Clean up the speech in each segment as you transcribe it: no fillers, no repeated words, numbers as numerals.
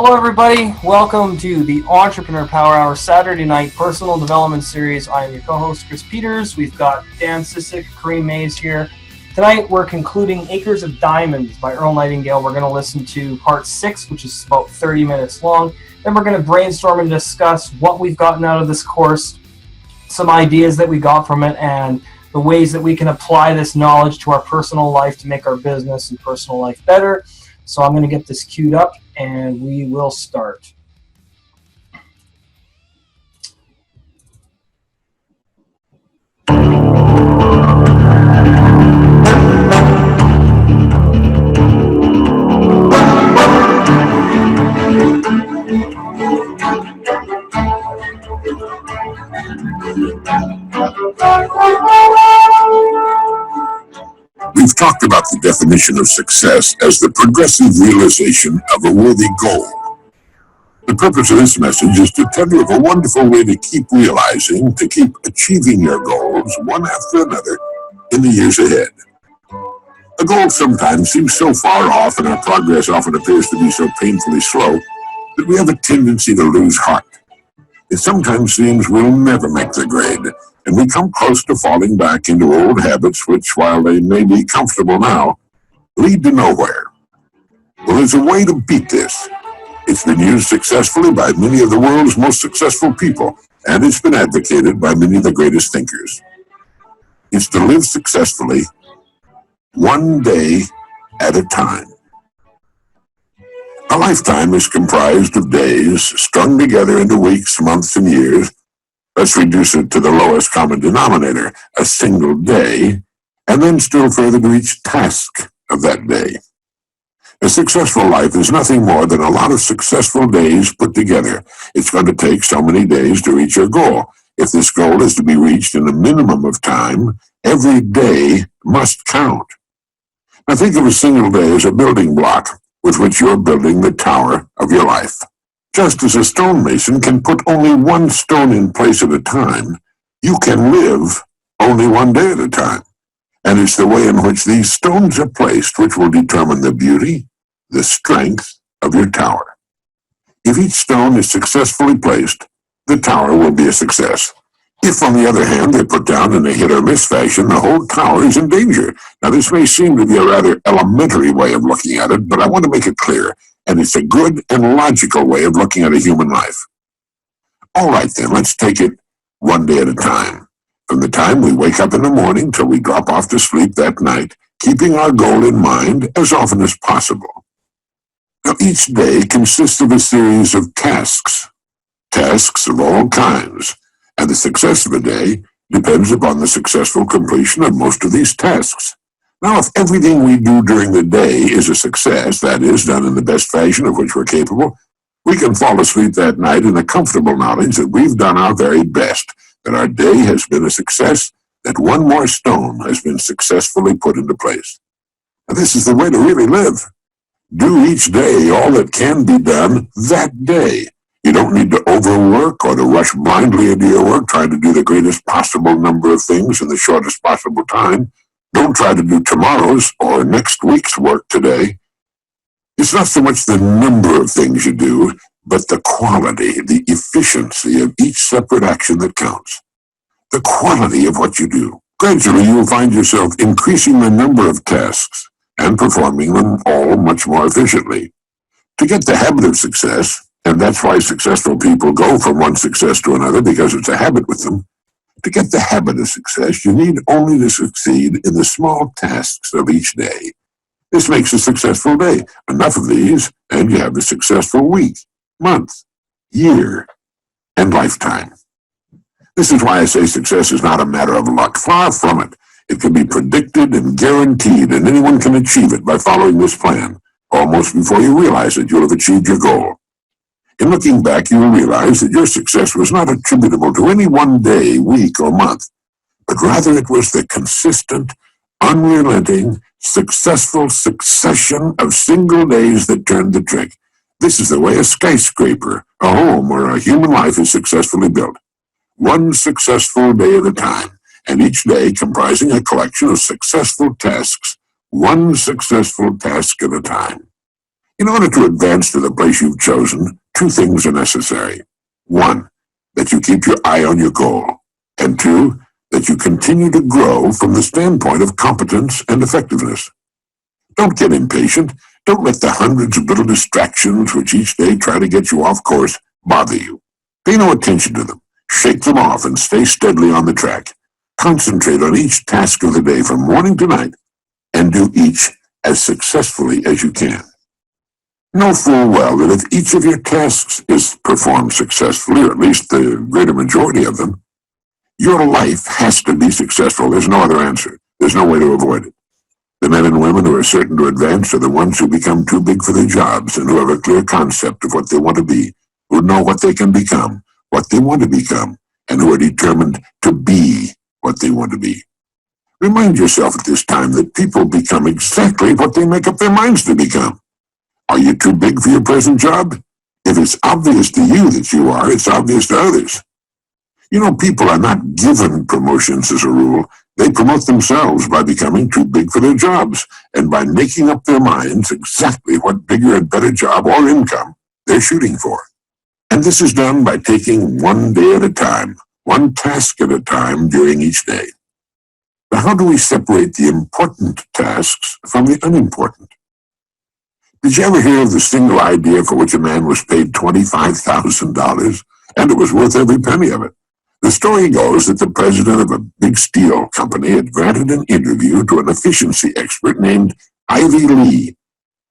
Hello, everybody. Welcome to the Entrepreneur Power Hour Saturday night personal development series. I am your co-host, Chris Peters. We've got Dan Sissick, Kareem Mays here. Tonight, we're concluding Acres of Diamonds by Earl Nightingale. We're going to listen to part 6, which is about 30 minutes long. Then we're going to brainstorm and discuss what we've gotten out of this course, some ideas that we got from it, and the ways that we can apply this knowledge to our personal life to make our business and personal life better. So I'm going to get this queued up and we will start. We've talked about the definition of success as the progressive realization of a worthy goal. The purpose of this message is to tell you of a wonderful way to keep realizing, to keep achieving your goals one after another in the years ahead. A goal sometimes seems so far off and our progress often appears to be so painfully slow that we have a tendency to lose heart. It sometimes seems we'll never make the grade, and we come close to falling back into old habits which, while they may be comfortable now, lead to nowhere. Well, there's a way to beat this. It's been used successfully by many of the world's most successful people, and it's been advocated by many of the greatest thinkers. It's to live successfully one day at a time. A lifetime is comprised of days strung together into weeks, months, and years. Let's reduce it to the lowest common denominator, a single day, and then still further to each task of that day. A successful life is nothing more than a lot of successful days put together. It's going to take so many days to reach your goal. If this goal is to be reached in a minimum of time, every day must count. Now think of a single day as a building block with which you're building the tower of your life. Just as a stonemason can put only one stone in place at a time, you can live only one day at a time. And it's the way in which these stones are placed which will determine the beauty, the strength of your tower. If each stone is successfully placed, the tower will be a success. If, on the other hand, they're put down in a hit-or-miss fashion, the whole tower is in danger. Now, this may seem to be a rather elementary way of looking at it, but I want to make it clear, and it's a good and logical way of looking at a human life. All right, then, let's take it one day at a time. From the time we wake up in the morning till we drop off to sleep that night, keeping our goal in mind as often as possible. Now, each day consists of a series of tasks of all kinds. And the success of a day depends upon the successful completion of most of these tasks. Now, if everything we do during the day is a success, that is, done in the best fashion of which we're capable, we can fall asleep that night in the comfortable knowledge that we've done our very best, that our day has been a success, that one more stone has been successfully put into place. And this is the way to really live. Do each day all that can be done that day. You don't need to overwork or to rush blindly into your work, trying to do the greatest possible number of things in the shortest possible time. Don't try to do tomorrow's or next week's work today. It's not so much the number of things you do, but the quality, the efficiency of each separate action that counts. The quality of what you do. Gradually, you will find yourself increasing the number of tasks and performing them all much more efficiently. To get the habit of success, and that's why successful people go from one success to another, because it's a habit with them. To get the habit of success, you need only to succeed in the small tasks of each day. This makes a successful day. Enough of these, and you have a successful week, month, year, and lifetime. This is why I say success is not a matter of luck. Far from it. It can be predicted and guaranteed, and anyone can achieve it by following this plan. Almost before you realize it, you'll have achieved your goal. In looking back, you will realize that your success was not attributable to any one day, week, or month, but rather it was the consistent, unrelenting, successful succession of single days that turned the trick. This is the way a skyscraper, a home, or a human life is successfully built. One successful day at a time, and each day comprising a collection of successful tasks, one successful task at a time. In order to advance to the place you've chosen, two things are necessary. One, that you keep your eye on your goal. And two, that you continue to grow from the standpoint of competence and effectiveness. Don't get impatient. Don't let the hundreds of little distractions which each day try to get you off course bother you. Pay no attention to them. Shake them off and stay steadily on the track. Concentrate on each task of the day from morning to night and do each as successfully as you can. Know full well that if each of your tasks is performed successfully, or at least the greater majority of them, your life has to be successful. There's no other answer. There's no way to avoid it. The men and women who are certain to advance are the ones who become too big for their jobs and who have a clear concept of what they want to be, who know what they can become, what they want to become, and who are determined to be what they want to be. Remind yourself at this time that people become exactly what they make up their minds to become. Are you too big for your present job? If it's obvious to you that you are, it's obvious to others. You know, people are not given promotions as a rule. They promote themselves by becoming too big for their jobs and by making up their minds exactly what bigger and better job or income they're shooting for. And this is done by taking one day at a time, one task at a time during each day. But how do we separate the important tasks from the unimportant? Did you ever hear of the single idea for which a man was paid $25,000, and it was worth every penny of it? The story goes that the president of a big steel company had granted an interview to an efficiency expert named Ivy Lee.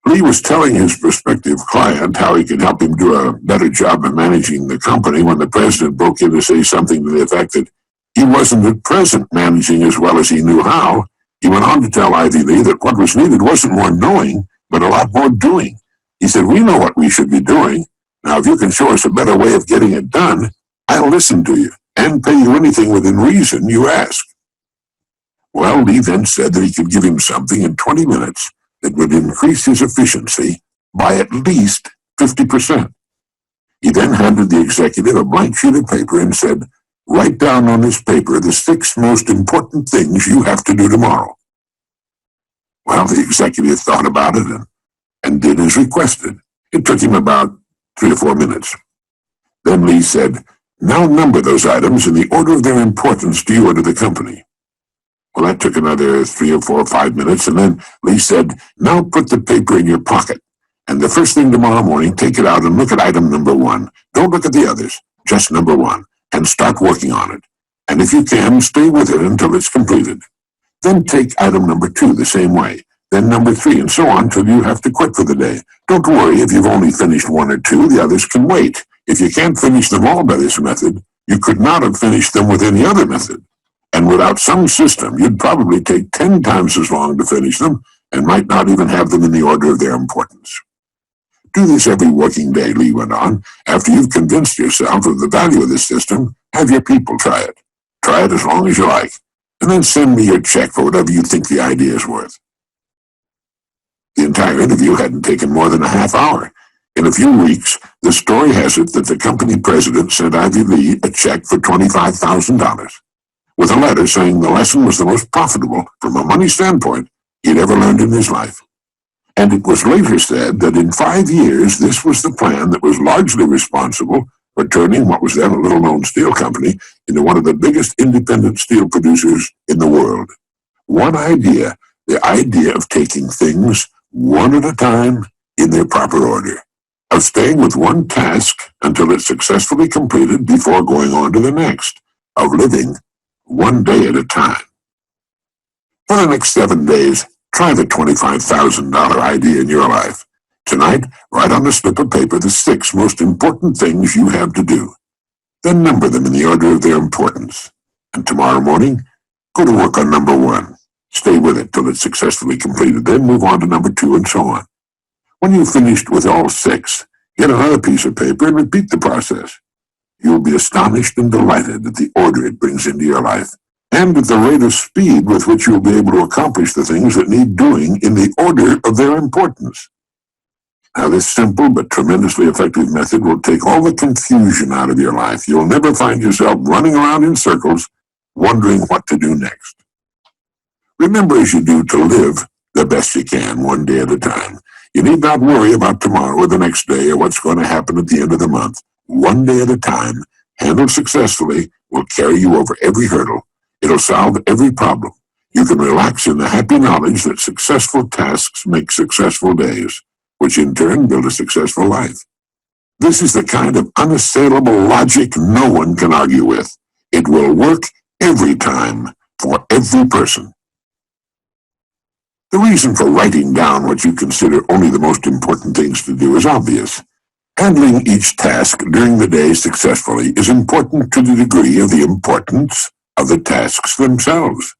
Lee was telling his prospective client how he could help him do a better job of managing the company when the president broke in to say something to the effect that he wasn't at present managing as well as he knew how. He went on to tell Ivy Lee that what was needed wasn't more knowing, but a lot more doing. He said, "We know what we should be doing. Now, if you can show us a better way of getting it done, I'll listen to you and pay you anything within reason you ask." Well, Lee then said that he could give him something in 20 minutes that would increase his efficiency by at least 50%. He then handed the executive a blank sheet of paper and said, "Write down on this paper the 6 most important things you have to do tomorrow." Well, the executive thought about it and did as requested. It took him about 3 or 4 minutes. Then Lee said, "Now number those items in the order of their importance to you or to the company." Well, that took another 3 or 4 or 5 minutes, and then Lee said, "Now put the paper in your pocket, and the first thing tomorrow morning, take it out and look at item number 1. Don't look at the others, just number 1, and start working on it. And if you can, stay with it until it's completed. Then take item number 2 the same way, then number 3, and so on till you have to quit for the day. Don't worry if you've only finished 1 or 2, the others can wait. If you can't finish them all by this method, you could not have finished them with any other method. And without some system, you'd probably take 10 times as long to finish them and might not even have them in the order of their importance." Do this every working day, Lee went on. After you've convinced yourself of the value of this system, have your people try it. Try it as long as you like, and then send me your check for whatever you think the idea is worth. The entire interview hadn't taken more than a half hour. In a few weeks, the story has it that the company president sent Ivy Lee a check for $25,000, with a letter saying the lesson was the most profitable from a money standpoint he'd ever learned in his life. And it was later said that in 5 years, this was the plan that was largely responsible for turning what was then a little-known steel company into one of the biggest independent steel producers in the world. One idea, the idea of taking things one at a time in their proper order, of staying with one task until it's successfully completed before going on to the next, of living one day at a time. For the next 7 days, try the $25,000 idea in your life. Tonight, write on a slip of paper the 6 most important things you have to do. Then number them in the order of their importance. And tomorrow morning, go to work on number 1. Stay with it till it's successfully completed. Then move on to number 2 and so on. When you've finished with all 6, get another piece of paper and repeat the process. You will be astonished and delighted at the order it brings into your life, and at the rate of speed with which you will be able to accomplish the things that need doing in the order of their importance. Now, this simple but tremendously effective method will take all the confusion out of your life. You'll never find yourself running around in circles, wondering what to do next. Remember as you do to live the best you can, one day at a time. You need not worry about tomorrow or the next day or what's going to happen at the end of the month. One day at a time, handled successfully, will carry you over every hurdle. It'll solve every problem. You can relax in the happy knowledge that successful tasks make successful days, which in turn build a successful life. This is the kind of unassailable logic no one can argue with. It will work every time for every person. The reason for writing down what you consider only the most important things to do is obvious. Handling each task during the day successfully is important to the degree of the importance of the tasks themselves.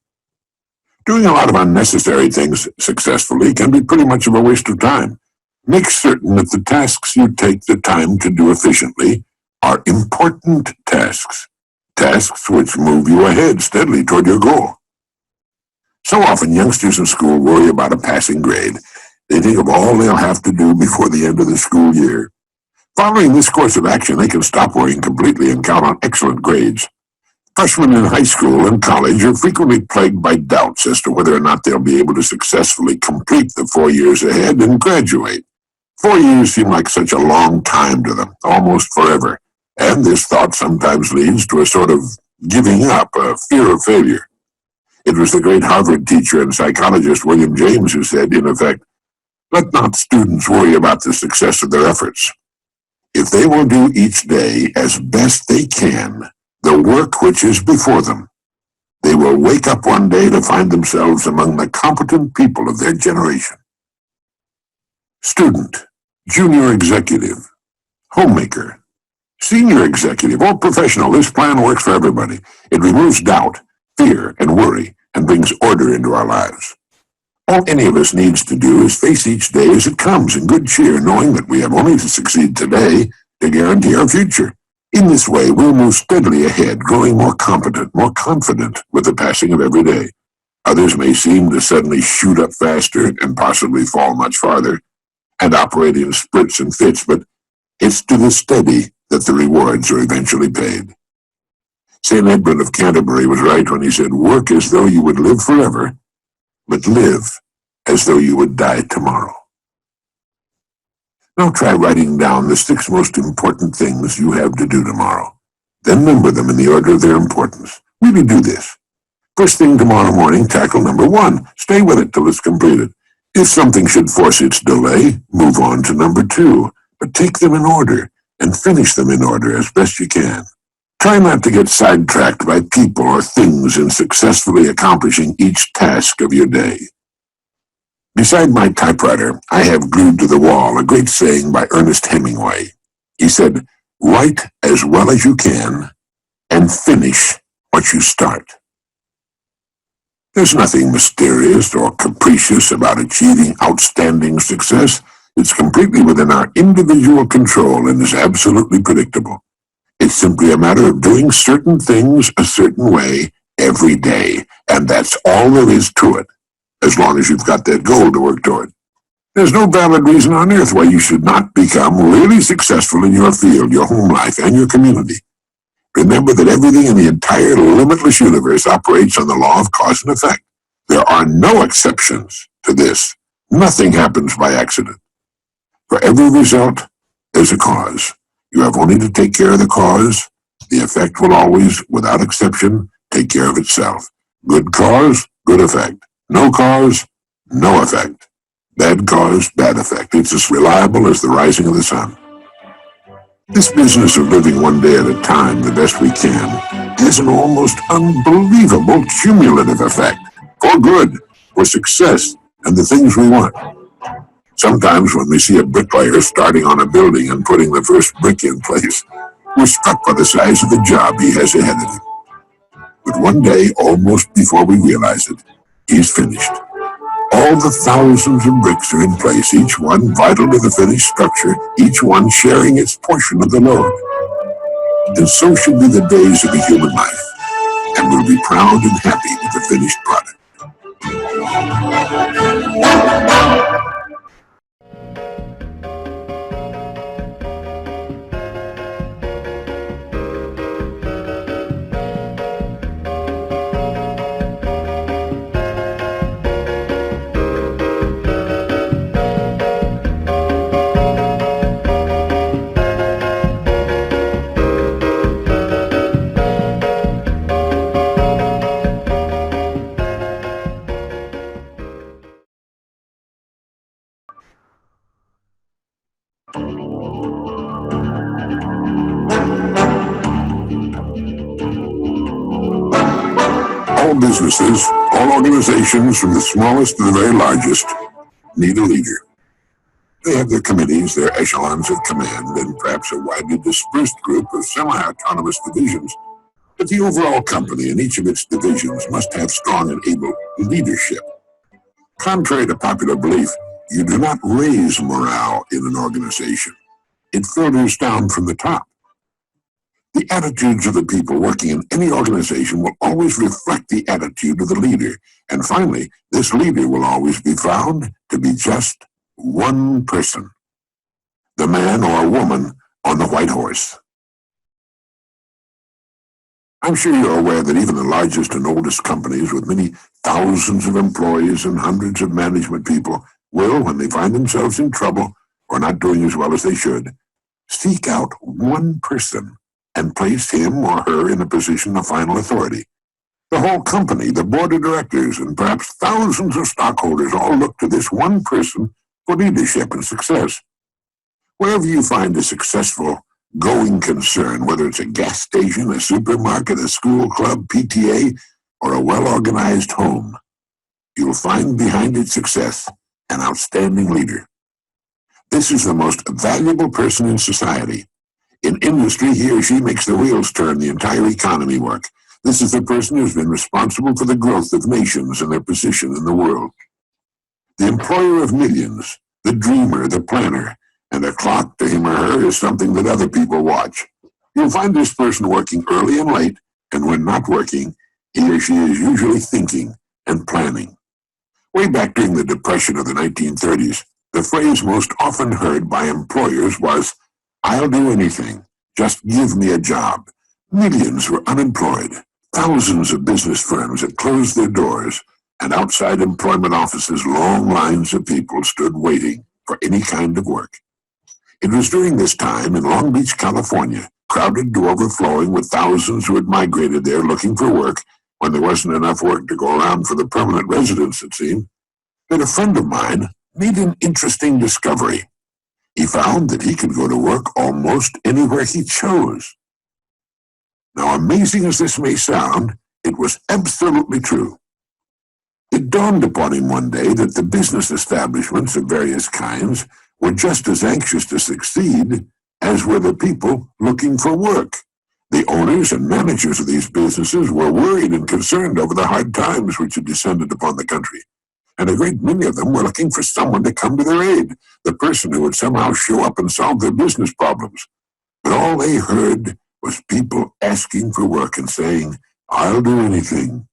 Doing a lot of unnecessary things successfully can be pretty much of a waste of time. Make certain that the tasks you take the time to do efficiently are important tasks, tasks which move you ahead steadily toward your goal. So often youngsters in school worry about a passing grade. They think of all they'll have to do before the end of the school year. Following this course of action, they can stop worrying completely and count on excellent grades. Freshmen in high school and college are frequently plagued by doubts as to whether or not they'll be able to successfully complete the 4 years ahead and graduate. 4 years seem like such a long time to them, almost forever, and this thought sometimes leads to a sort of giving up, a fear of failure. It was the great Harvard teacher and psychologist William James who said, in effect, "Let not students worry about the success of their efforts. If they will do each day as best they can the work which is before them, they will wake up one day to find themselves among the competent people of their generation." Student, junior executive, homemaker, senior executive, or professional, this plan works for everybody. It removes doubt, fear, and worry, and brings order into our lives. All any of us needs to do is face each day as it comes in good cheer, knowing that we have only to succeed today to guarantee our future. In this way, we'll move steadily ahead, growing more competent, more confident with the passing of every day. Others may seem to suddenly shoot up faster and possibly fall much farther, and operate in spurts and fits, but it's to the steady that the rewards are eventually paid. St. Edmund of Canterbury was right when he said, "Work as though you would live forever, but live as though you would die tomorrow." Now try writing down the 6 most important things you have to do tomorrow. Then number them in the order of their importance. Really do this. First thing tomorrow morning, tackle number 1. Stay with it till it's completed. If something should force its delay, move on to number 2. But take them in order and finish them in order as best you can. Try not to get sidetracked by people or things in successfully accomplishing each task of your day. Beside my typewriter, I have glued to the wall a great saying by Ernest Hemingway. He said, "Write as well as you can and finish what you start." There's nothing mysterious or capricious about achieving outstanding success. It's completely within our individual control and is absolutely predictable. It's simply a matter of doing certain things a certain way every day, and that's all there is to it, as long as you've got that goal to work toward. There's no valid reason on earth why you should not become really successful in your field, your home life, and your community. Remember that everything in the entire limitless universe operates on the law of cause and effect. There are no exceptions to this. Nothing happens by accident. For every result, there's a cause. You have only to take care of the cause. The effect will always, without exception, take care of itself. Good cause, good effect. No cause, no effect. Bad cause, bad effect. It's as reliable as the rising of the sun. This business of living one day at a time the best we can has an almost unbelievable cumulative effect. For good, for success, and the things we want. Sometimes when we see a bricklayer starting on a building and putting the first brick in place, we're struck by the size of the job he has ahead of him. But one day, almost before we realize it, he's finished. All the thousands of bricks are in place, each one vital to the finished structure, each one sharing its portion of the load. And so should be the days of a human life, and we'll be proud and happy with the finished product. All businesses, all organizations, from the smallest to the very largest, need a leader. They have their committees, their echelons of command, and perhaps a widely dispersed group of semi-autonomous divisions. But the overall company and each of its divisions must have strong and able leadership. Contrary to popular belief, you do not raise morale in an organization. It filters down from the top. The attitudes of the people working in any organization will always reflect the attitude of the leader. And finally, this leader will always be found to be just one person, the man or woman on the white horse. I'm sure you're aware that even the largest and oldest companies with many thousands of employees and hundreds of management people will, when they find themselves in trouble or not doing as well as they should, seek out one person and place him or her in a position of final authority. The whole company, the board of directors, and perhaps thousands of stockholders all look to this one person for leadership and success. Wherever you find a successful, going concern, whether it's a gas station, a supermarket, a school club, PTA, or a well-organized home, you'll find behind its success an outstanding leader. This is the most valuable person in society. In industry, he or she makes the wheels turn, the entire economy work. This is the person who's been responsible for the growth of nations and their position in the world. The employer of millions, the dreamer, the planner, and a clock to him or her is something that other people watch. You'll find this person working early and late, and when not working, he or she is usually thinking and planning. Way back during the Depression of the 1930s, the phrase most often heard by employers was, "I'll do anything. Just give me a job." Millions were unemployed. Thousands of business firms had closed their doors, and outside employment offices, long lines of people stood waiting for any kind of work. It was during this time in Long Beach, California, crowded to overflowing with thousands who had migrated there looking for work when there wasn't enough work to go around for the permanent residents, it seemed, that a friend of mine made an interesting discovery. He found that he could go to work almost anywhere he chose. Now, amazing as this may sound, it was absolutely true. It dawned upon him one day that the business establishments of various kinds were just as anxious to succeed as were the people looking for work. The owners and managers of these businesses were worried and concerned over the hard times which had descended upon the country, and a great many of them were looking for someone to come to their aid, the person who would somehow show up and solve their business problems. But all they heard was people asking for work and saying, "I'll do anything."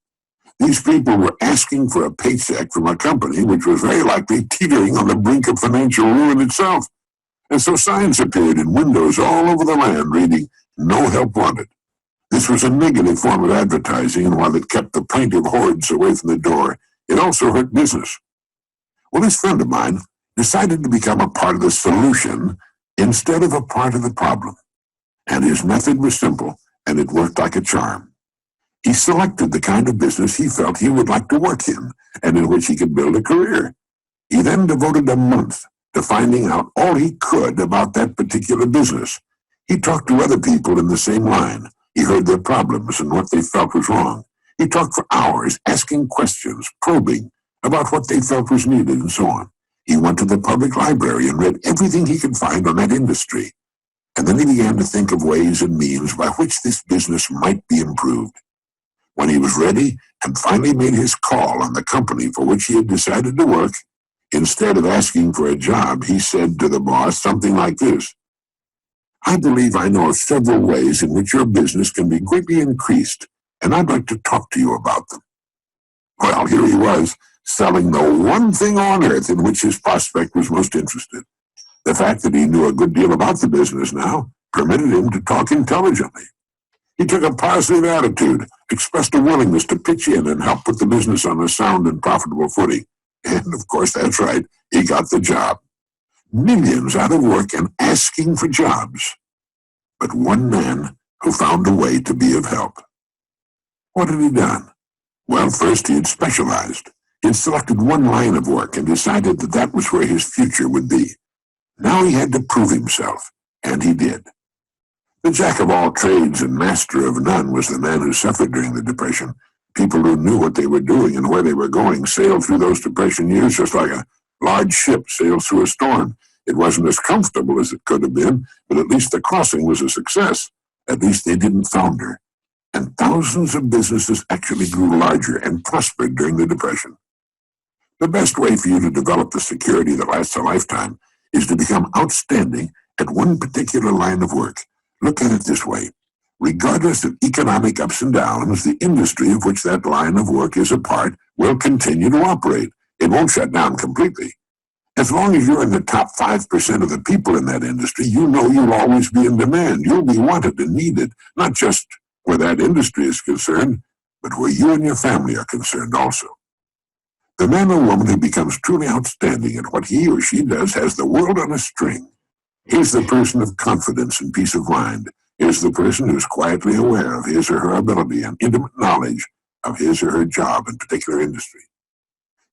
These people were asking for a paycheck from a company which was very likely teetering on the brink of financial ruin itself. And so signs appeared in windows all over the land reading, "No help wanted." This was a negative form of advertising, and while it kept the plaintive hordes away from the door, it also hurt business. Well, this friend of mine decided to become a part of the solution instead of a part of the problem. And his method was simple, and it worked like a charm. He selected the kind of business he felt he would like to work in, and in which he could build a career. He then devoted a month to finding out all he could about that particular business. He talked to other people in the same line. He heard their problems and what they felt was wrong. He talked for hours, asking questions, probing about what they felt was needed, and so on. He went to the public library and read everything he could find on that industry. And then he began to think of ways and means by which this business might be improved. When he was ready and finally made his call on the company for which he had decided to work, instead of asking for a job, he said to the boss something like this: "I believe I know of several ways in which your business can be greatly increased, and I'd like to talk to you about them." Well, here he was, selling the one thing on earth in which his prospect was most interested. The fact that he knew a good deal about the business now permitted him to talk intelligently. He took a positive attitude, expressed a willingness to pitch in and help put the business on a sound and profitable footing. And of course, that's right, he got the job. Millions out of work and asking for jobs. But one man who found a way to be of help. What had he done? Well, first he had specialized. He had selected one line of work and decided that that was where his future would be. Now he had to prove himself, and he did. The jack of all trades and master of none was the man who suffered during the Depression. People who knew what they were doing and where they were going sailed through those depression years just like a large ship sails through a storm. It wasn't as comfortable as it could have been, but at least the crossing was a success. At least they didn't founder. And thousands of businesses actually grew larger and prospered during the Depression. The best way for you to develop the security that lasts a lifetime is to become outstanding at one particular line of work. Look at it this way. Regardless of economic ups and downs, the industry of which that line of work is a part will continue to operate. It won't shut down completely. As long as you're in the top 5% of the people in that industry, you know you'll always be in demand. You'll be wanted and needed, not just where that industry is concerned, but where you and your family are concerned also. The man or woman who becomes truly outstanding at what he or she does has the world on a string. He's the person of confidence and peace of mind. He's the person who's quietly aware of his or her ability and intimate knowledge of his or her job in particular industry.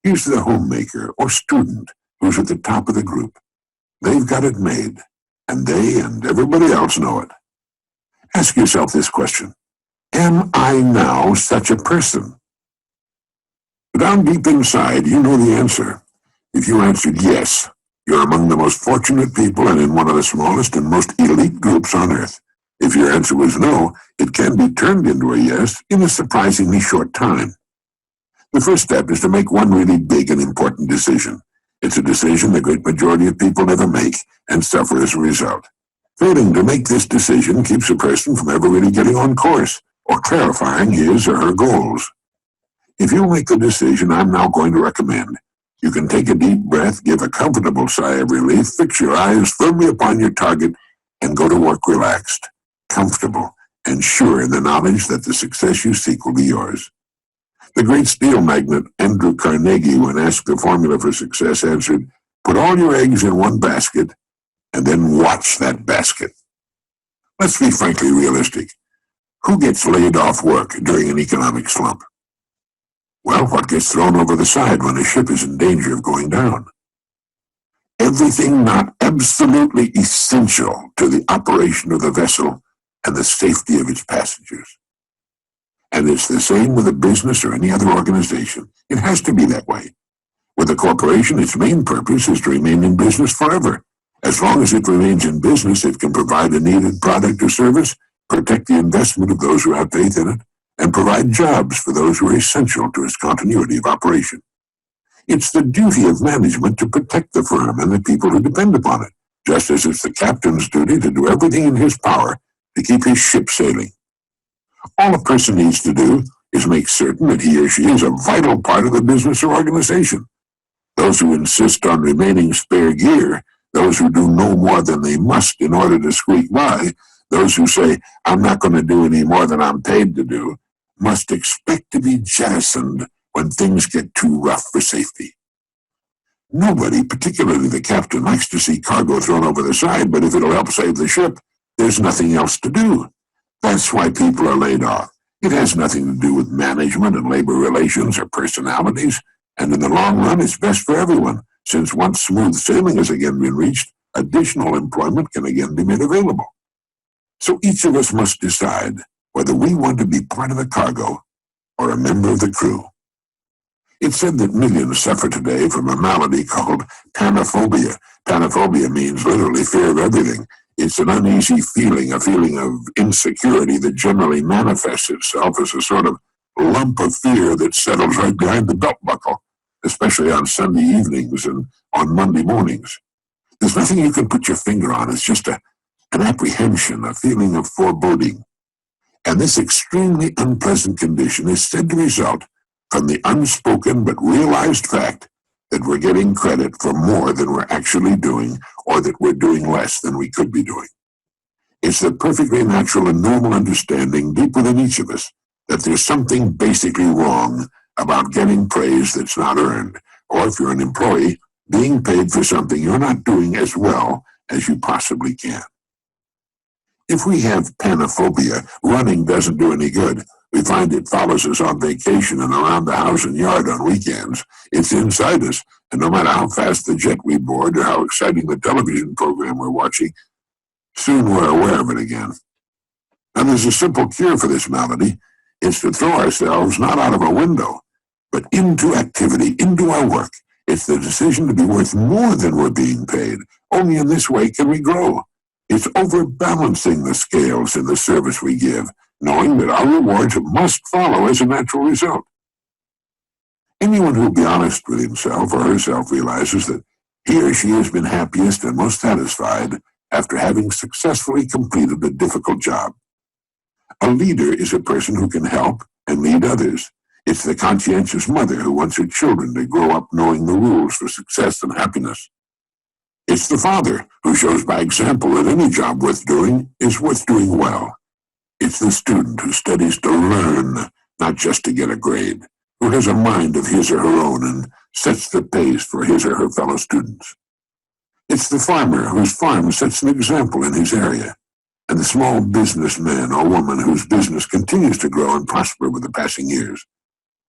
He's the homemaker or student who's at the top of the group. They've got it made, and they and everybody else know it. Ask yourself this question. Am I now such a person? Down deep inside, you know the answer. If you answered yes, you're among the most fortunate people and in one of the smallest and most elite groups on earth. If your answer was no, it can be turned into a yes in a surprisingly short time. The first step is to make one really big and important decision. It's a decision the great majority of people never make and suffer as a result. Failing to make this decision keeps a person from ever really getting on course or clarifying his or her goals. If you make the decision I'm now going to recommend, you can take a deep breath, give a comfortable sigh of relief, fix your eyes firmly upon your target, and go to work relaxed, comfortable, and sure in the knowledge that the success you seek will be yours. The great steel magnate Andrew Carnegie, when asked the formula for success, answered, "Put all your eggs in one basket, and then watch that basket." Let's be frankly realistic. Who gets laid off work during an economic slump? Well, what gets thrown over the side when a ship is in danger of going down? Everything not absolutely essential to the operation of the vessel and the safety of its passengers. And it's the same with a business or any other organization. It has to be that way. With a corporation, its main purpose is to remain in business forever. As long as it remains in business, it can provide a needed product or service, protect the investment of those who have faith in it, and provide jobs for those who are essential to its continuity of operation. It's the duty of management to protect the firm and the people who depend upon it, just as it's the captain's duty to do everything in his power to keep his ship sailing. All a person needs to do is make certain that he or she is a vital part of the business or organization. Those who insist on remaining spare gear, those who do no more than they must in order to squeak by, those who say, "I'm not going to do any more than I'm paid to do," must expect to be jettisoned when things get too rough for safety. Nobody, particularly the captain, likes to see cargo thrown over the side, but if it'll help save the ship, there's nothing else to do. That's why people are laid off. It has nothing to do with management and labor relations or personalities, and in the long run, it's best for everyone, since once smooth sailing has again been reached, additional employment can again be made available. So each of us must decide whether we want to be part of the cargo or a member of the crew. It's said that millions suffer today from a malady called panophobia. Panophobia means literally fear of everything. It's an uneasy feeling, a feeling of insecurity that generally manifests itself as a sort of lump of fear that settles right behind the belt buckle, especially on Sunday evenings and on Monday mornings. There's nothing you can put your finger on. It's just an apprehension, a feeling of foreboding. And this extremely unpleasant condition is said to result from the unspoken but realized fact that we're getting credit for more than we're actually doing, or that we're doing less than we could be doing. It's the perfectly natural and normal understanding deep within each of us that there's something basically wrong about getting praise that's not earned, or if you're an employee, being paid for something you're not doing as well as you possibly can. If we have panophobia, running doesn't do any good. We find it follows us on vacation and around the house and yard on weekends. It's inside us, and no matter how fast the jet we board or how exciting the television program we're watching, soon we're aware of it again. Now, there's a simple cure for this malady. It's to throw ourselves not out of a window, but into activity, into our work. It's the decision to be worth more than we're being paid. Only in this way can we grow. It's overbalancing the scales in the service we give, knowing that our rewards must follow as a natural result. Anyone who will be honest with himself or herself realizes that he or she has been happiest and most satisfied after having successfully completed a difficult job. A leader is a person who can help and lead others. It's the conscientious mother who wants her children to grow up knowing the rules for success and happiness. It's the father who shows by example that any job worth doing is worth doing well. It's the student who studies to learn, not just to get a grade, who has a mind of his or her own and sets the pace for his or her fellow students. It's the farmer whose farm sets an example in his area, and the small businessman or woman whose business continues to grow and prosper with the passing years.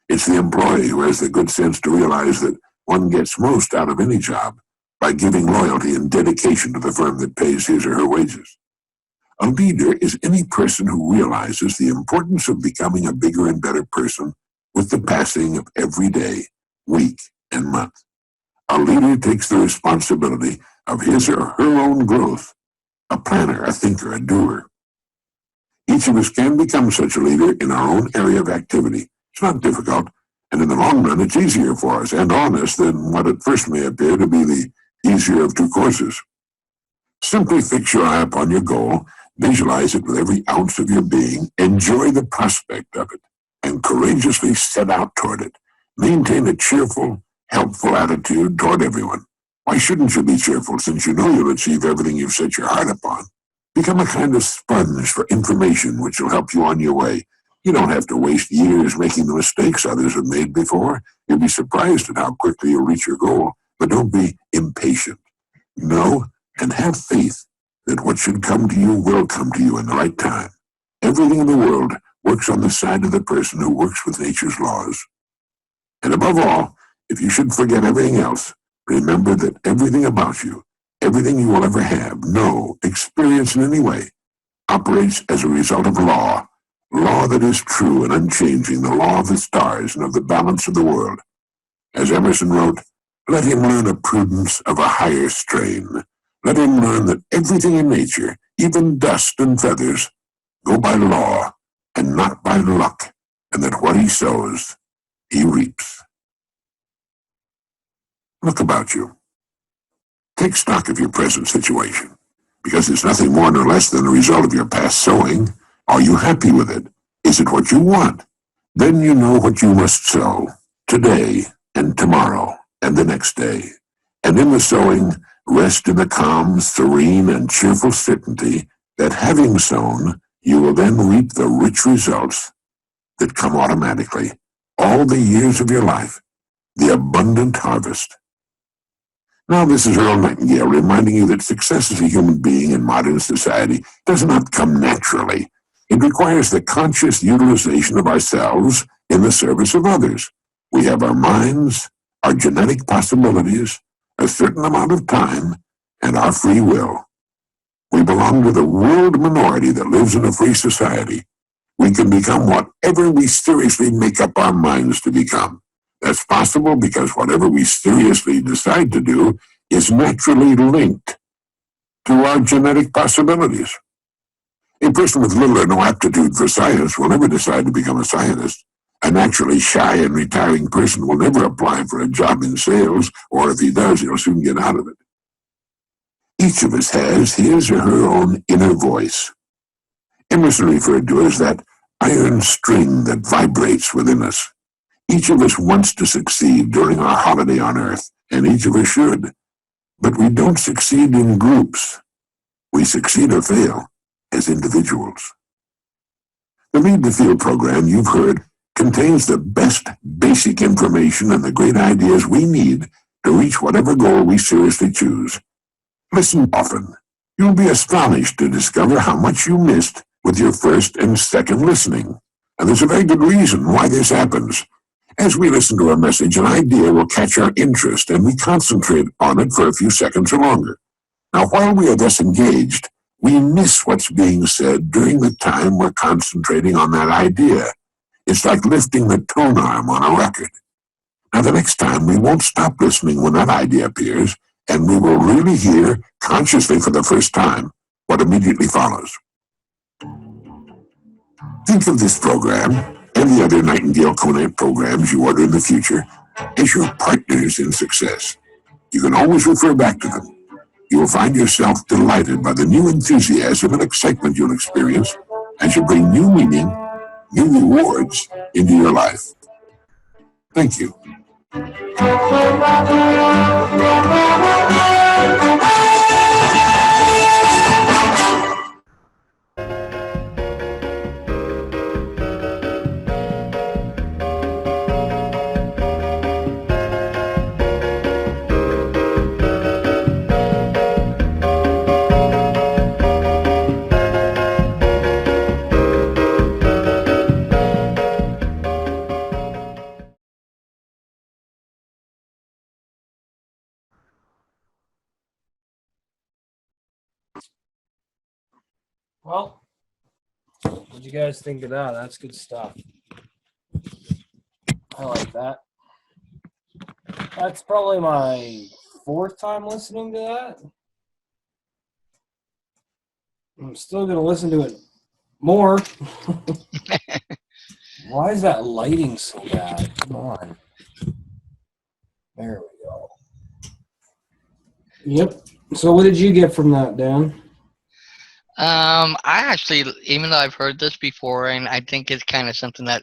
It's the employee who has the good sense to realize that one gets most out of any job by giving loyalty and dedication to the firm that pays his or her wages. A leader is any person who realizes the importance of becoming a bigger and better person with the passing of every day, week, and month. A leader takes the responsibility of his or her own growth, a planner, a thinker, a doer. Each of us can become such a leader in our own area of activity. It's not difficult, and in the long run, it's easier for us and on us than what at first may appear to be the easier of two courses. Simply fix your eye upon your goal, visualize it with every ounce of your being, enjoy the prospect of it, and courageously set out toward it. Maintain a cheerful, helpful attitude toward everyone. Why shouldn't you be cheerful since you know you'll achieve everything you've set your heart upon? Become a kind of sponge for information which will help you on your way. You don't have to waste years making the mistakes others have made before. You'll be surprised at how quickly you'll reach your goal, but don't be impatient. Know and have faith that what should come to you will come to you in the right time. Everything in the world works on the side of the person who works with nature's laws. And above all, if you should forget everything else, remember that everything about you, everything you will ever have, know, experience in any way, operates as a result of law that is true and unchanging, the law of the stars and of the balance of the world. As Emerson wrote, let him learn a prudence of a higher strain. Let him learn that everything in nature, even dust and feathers, go by law and not by luck, and that what he sows, he reaps. Look about you. Take stock of your present situation, because it's nothing more nor less than a result of your past sowing. Are you happy with it? Is it what you want? Then you know what you must sow, today and tomorrow and the next day. And in the sowing, rest in the calm, serene, and cheerful certainty that having sown, you will then reap the rich results that come automatically, all the years of your life, the abundant harvest. Now this is Earl Nightingale reminding you that success as a human being in modern society does not come naturally. It requires the conscious utilization of ourselves in the service of others. We have our minds, our genetic possibilities, a certain amount of time, and our free will. We belong to the world minority that lives in a free society. We can become whatever we seriously make up our minds to become. That's possible because whatever we seriously decide to do is naturally linked to our genetic possibilities. A person with little or no aptitude for science will never decide to become a scientist. A naturally shy and retiring person will never apply for a job in sales, or if he does, he'll soon get out of it. Each of us has his or her own inner voice. Emerson referred to it as that iron string that vibrates within us. Each of us wants to succeed during our holiday on earth, and each of us should. But we don't succeed in groups. We succeed or fail as individuals. The Lead the Field program you've heard contains the best basic information and the great ideas we need to reach whatever goal we seriously choose. Listen often. You'll be astonished to discover how much you missed with your first and second listening. And there's a very good reason why this happens. As we listen to a message, an idea will catch our interest, and we concentrate on it for a few seconds or longer. Now, while we are thus engaged, we miss what's being said during the time we're concentrating on that idea. It's like lifting the tone arm on a record. Now, the next time, we won't stop listening when that idea appears, and we will really hear, consciously for the first time, what immediately follows. Think of this program and the other Nightingale Conant programs you order in the future as your partners in success. You can always refer back to them. You will find yourself delighted by the new enthusiasm and excitement you'll experience as you bring new meaning, new rewards into your life. Thank you. Well, what do you guys think of that? That's good stuff. I like that. That's probably my 4th time listening to that. I'm still going to listen to it more. Why is that lighting so bad? Come on. There we go. Yep. So what did you get from that, Dan? I actually, even though I've heard this before, and I think it's kind of something that,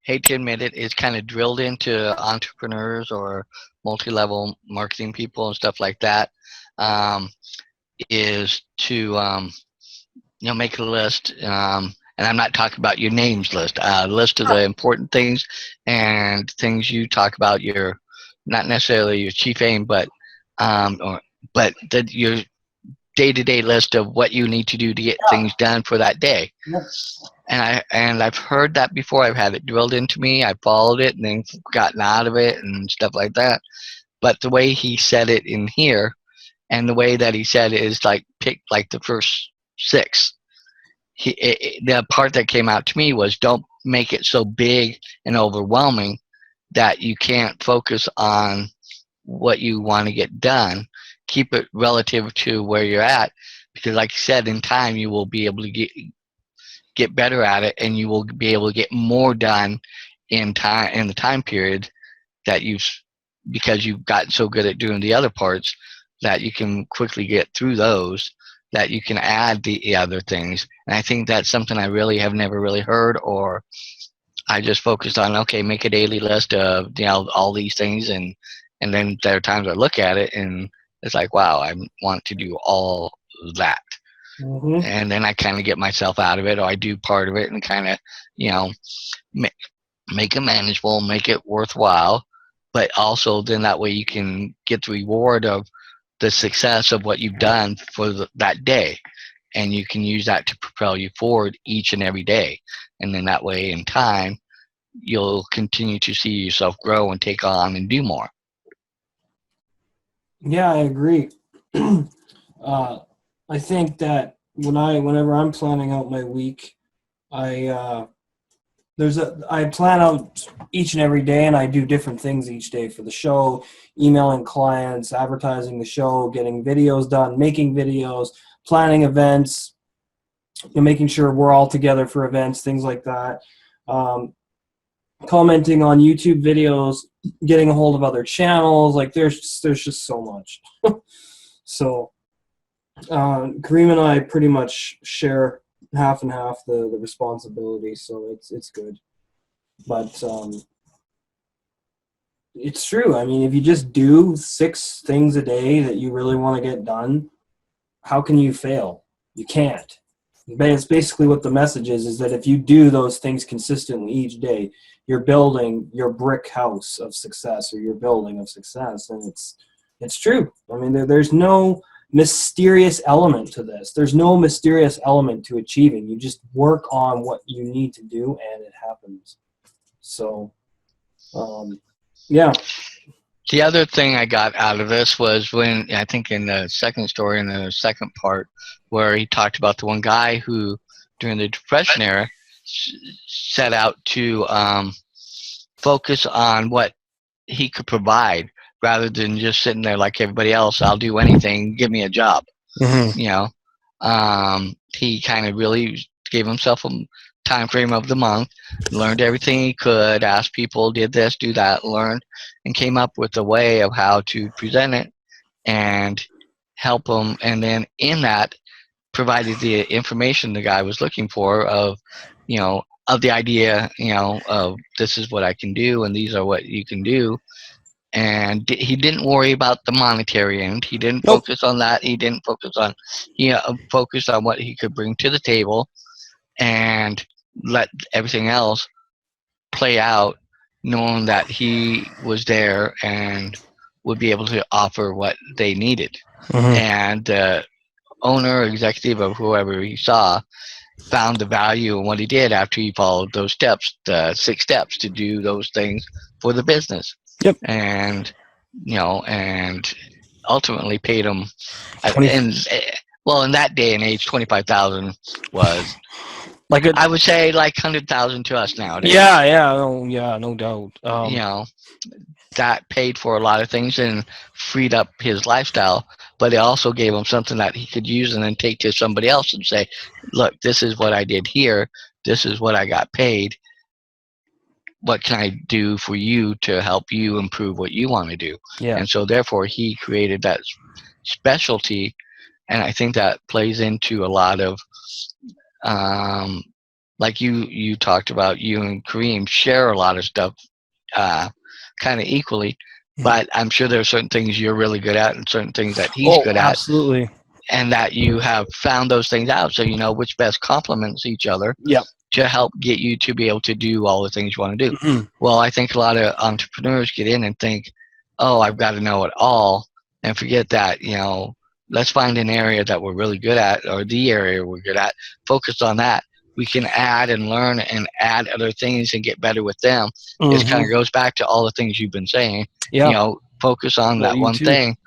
hate to admit it, is kind of drilled into entrepreneurs or multi-level marketing people and stuff like that, is to make a list. And I'm not talking about your names list. A list of the important things and things you talk about. Your not necessarily your chief aim, but your day-to-day list of what you need to do to get things done for that day. Yes. And I've heard that before. I've had it drilled into me. I followed it and then gotten out of it and stuff like that. But the way he said it in here, and the way that he said it is like pick like the first 6. The part that came out to me was don't make it so big and overwhelming that you can't focus on what you want to get done. Keep it relative to where you're at, because like you said, in time you will be able to get better at it, and you will be able to get more done in the time period that because you've gotten so good at doing the other parts that you can quickly get through those, that you can add the other things. And I think that's something I really have never really heard, or I just focused on, okay, make a daily list of all these things, and then there are times I look at it and it's like, wow, I want to do all that. Mm-hmm. And then I kind of get myself out of it, or I do part of it and kind of, make it manageable, make it worthwhile. But also then that way you can get the reward of the success of what you've done for that day. And you can use that to propel you forward each and every day. And then that way in time, you'll continue to see yourself grow and take on and do more. Yeah, I agree. I think that whenever I'm planning out my week, I plan out each and every day, and I do different things each day for the show, emailing clients, advertising the show, getting videos done, making videos, planning events, making sure we're all together for events, things like that. Commenting on YouTube videos, getting a hold of other channels. Like there's just so much. So Kareem and I pretty much share half and half the responsibility, so it's good. But it's true. I mean, if you just do 6 things a day that you really want to get done, how can you fail? You can't. It's basically what the message is that if you do those things consistently each day, you're building your brick house of success, or your building of success. And it's true. I mean, there's no mysterious element to this. There's no mysterious element to achieving. You just work on what you need to do, and it happens. So, yeah. The other thing I got out of this was when, I think in the second story, in the second part, where he talked about the one guy who, during the Depression era, set out to focus on what he could provide rather than just sitting there like everybody else. I'll do anything. Give me a job. Mm-hmm. You know, he kind of really gave himself a time frame of the month, learned everything he could, asked people, did this, do that, learned, and came up with a way of how to present it and help them. And then in that, provided the information the guy was looking for of, of the idea, of this is what I can do and these are what you can do. And he didn't worry about the monetary end. He didn't Nope. focus on that. He didn't focus on, focused on what he could bring to the table and let everything else play out, knowing that he was there and would be able to offer what they needed. Mm-hmm. And the owner, executive, or whoever he saw, found the value in what he did after he followed those steps, the 6 steps to do those things for the business. Yep. And and ultimately paid him. 20. And well, in that day and age, 25,000 was Like a, I would say like 100,000 to us nowadays. yeah, no doubt. That paid for a lot of things and freed up his lifestyle, but it also gave him something that he could use and then take to somebody else and say, look, this is what I did here. This is what I got paid. What can I do for you to help you improve what you want to do? Yeah. And so therefore he created that specialty. And I think that plays into a lot of, like you talked about, you and Kareem share a lot of stuff kind of equally, but I'm sure there are certain things you're really good at and certain things that he's good at. Absolutely. And that you have found those things out, so you know which best complements each other. Yep. To help get you to be able to do all the things you want to do. Mm-hmm. Well, I think a lot of entrepreneurs get in and think, oh, I've got to know it all, and forget that, let's find an area that we're really good at, or the area we're good at, focus on that. We can add and learn and add other things and get better with them. Mm-hmm. It kind of goes back to all the things you've been saying. Yeah. Focus on that one too. thing,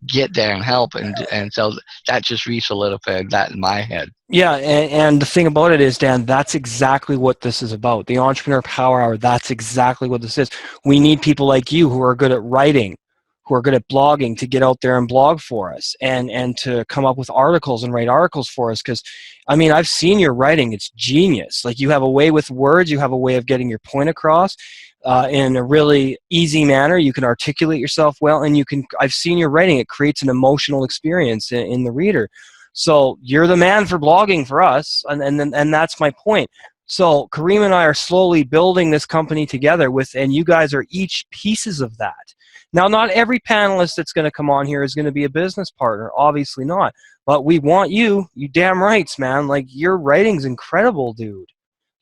get there and help. And so that just re-solidified that in my head. Yeah, and the thing about it is, Dan, that's exactly what this is about. The Entrepreneur Power Hour, that's exactly what this is. We need people like you who are good at writing, who are good at blogging, to get out there and blog for us and to come up with articles and write articles for us. Because, I've seen your writing. It's genius. Like, you have a way with words. You have a way of getting your point across in a really easy manner. You can articulate yourself well, and I've seen your writing. It creates an emotional experience in the reader. So you're the man for blogging for us, and that's my point. So Kareem and I are slowly building this company together and you guys are each pieces of that. Now, not every panelist that's going to come on here is going to be a business partner, obviously not. But we want you damn rights, man. Like, your writing's incredible, dude.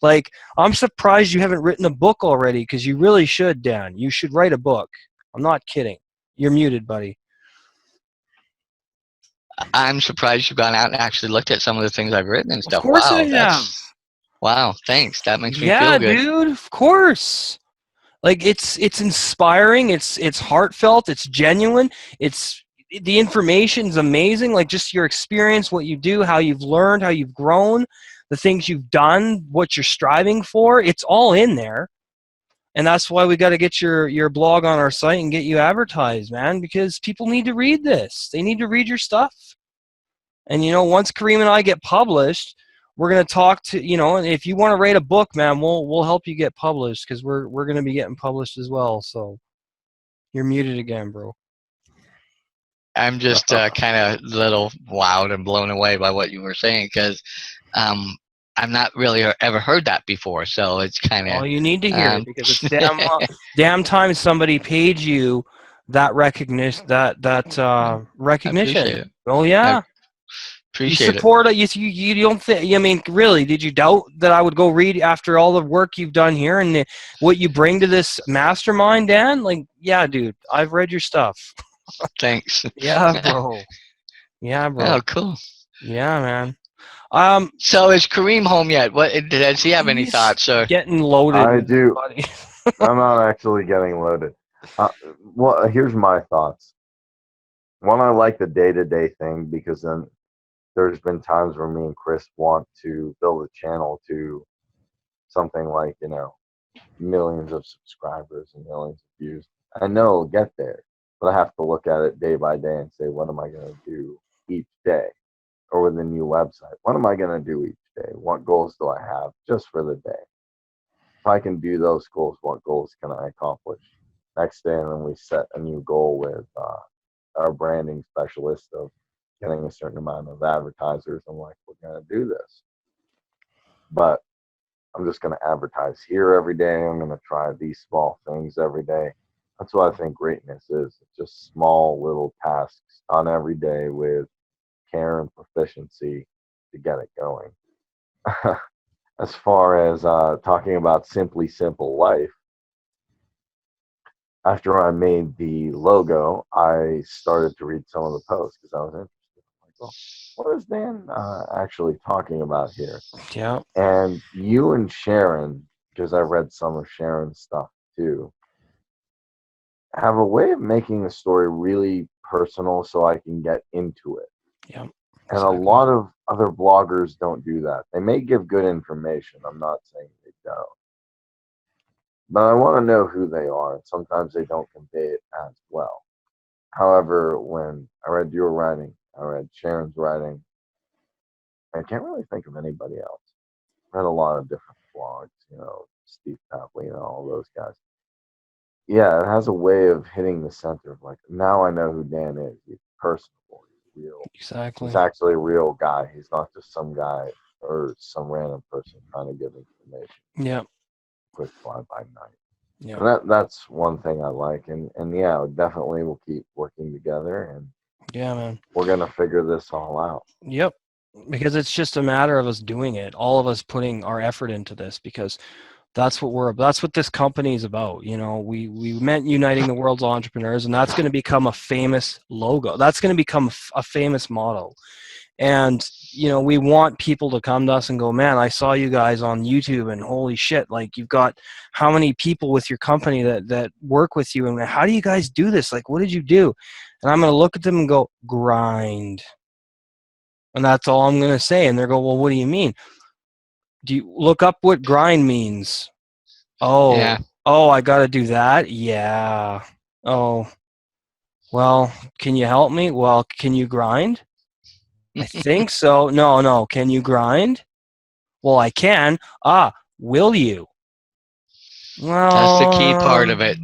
Like, I'm surprised you haven't written a book already, because you really should, Dan. You should write a book. I'm not kidding. You're muted, buddy. I'm surprised you've gone out and actually looked at some of the things I've written and stuff. Of course Wow, I have. Wow, thanks. That makes me feel Yeah, good. dude, of course. Like, it's inspiring, it's heartfelt, it's genuine, the information's amazing. Like, just your experience, what you do, how you've learned, how you've grown, the things you've done, what you're striving for, it's all in there. And that's why we got to get your blog on our site and get you advertised, man, because people need to read this. They need to read your stuff. And, once Kareem and I get published, we're going to talk to, and if you want to write a book, man, we'll help you get published, because we're going to be getting published as well. So you're muted again, bro. I'm just kind of a little wowed and blown away by what you were saying, because I've not really ever heard that before. So it's kind of... Oh, you need to hear it, because it's damn time somebody paid you that recognition. Recognition. Oh, yeah. Appreciate you support it. You don't think, really, did you doubt that I would go read after all the work you've done here and what you bring to this mastermind, Dan? Like, yeah, dude, I've read your stuff. Thanks. Yeah, bro. Yeah, bro. Oh, cool. Yeah, man. So is Kareem home yet? Does he have any thoughts? Or? Getting loaded. I do. I'm not actually getting loaded. Well, here's my thoughts. One, I like the day-to-day thing, because then there's been times where me and Chris want to build a channel to something like, millions of subscribers and millions of views. I know it'll get there, but I have to look at it day by day and say, what am I going to do each day? Or with a new website, what am I going to do each day? What goals do I have just for the day? If I can do those goals, what goals can I accomplish next day? And then we set a new goal with our branding specialist of getting a certain amount of advertisers. I'm like, we're going to do this. But I'm just going to advertise here every day. I'm going to try these small things every day. That's what I think greatness is. It's just small little tasks done every day with care and proficiency to get it going. As far as talking about Simply Simple Life, after I made the logo, I started to read some of the posts because I was interested. I'm like, well, what is Dan actually talking about here? Yeah. And you and Sharon, because I read some of Sharon's stuff too, have a way of making the story really personal so I can get into it. Yeah. And a lot of other bloggers don't do that. They may give good information. I'm not saying they don't. But I want to know who they are, and sometimes they don't convey it as well. However, when I read your writing, I read Sharon's writing, I can't really think of anybody else. I read a lot of different blogs, Steve Tapley and all those guys. Yeah, it has a way of hitting the center of like, now I know who Dan is. He's personable. He's real. Exactly. He's actually a real guy. He's not just some guy or some random person trying to give information. Yeah. Quick fly by night. Yeah. And that's one thing I like. And yeah, definitely we'll keep working together, and Yeah, man. we're gonna figure this all out. Yep. Because it's just a matter of us doing it. All of us putting our effort into this, because that's what this company is about. We meant uniting the world's entrepreneurs, and that's going to become a famous logo. That's going to become a famous motto. And, we want people to come to us and go, man, I saw you guys on YouTube, and holy shit, like, you've got how many people with your company that work with you, and how do you guys do this? Like, what did you do? And I'm going to look at them and go, grind. And that's all I'm going to say. And they're go, well, what do you mean? Do you look up what grind means? Oh, Yeah. Oh, I got to do that? Yeah. Oh, well, can you help me? Well, can you grind? I think so. No. Can you grind? Well, I can. Will you? Well, That's the key part of it.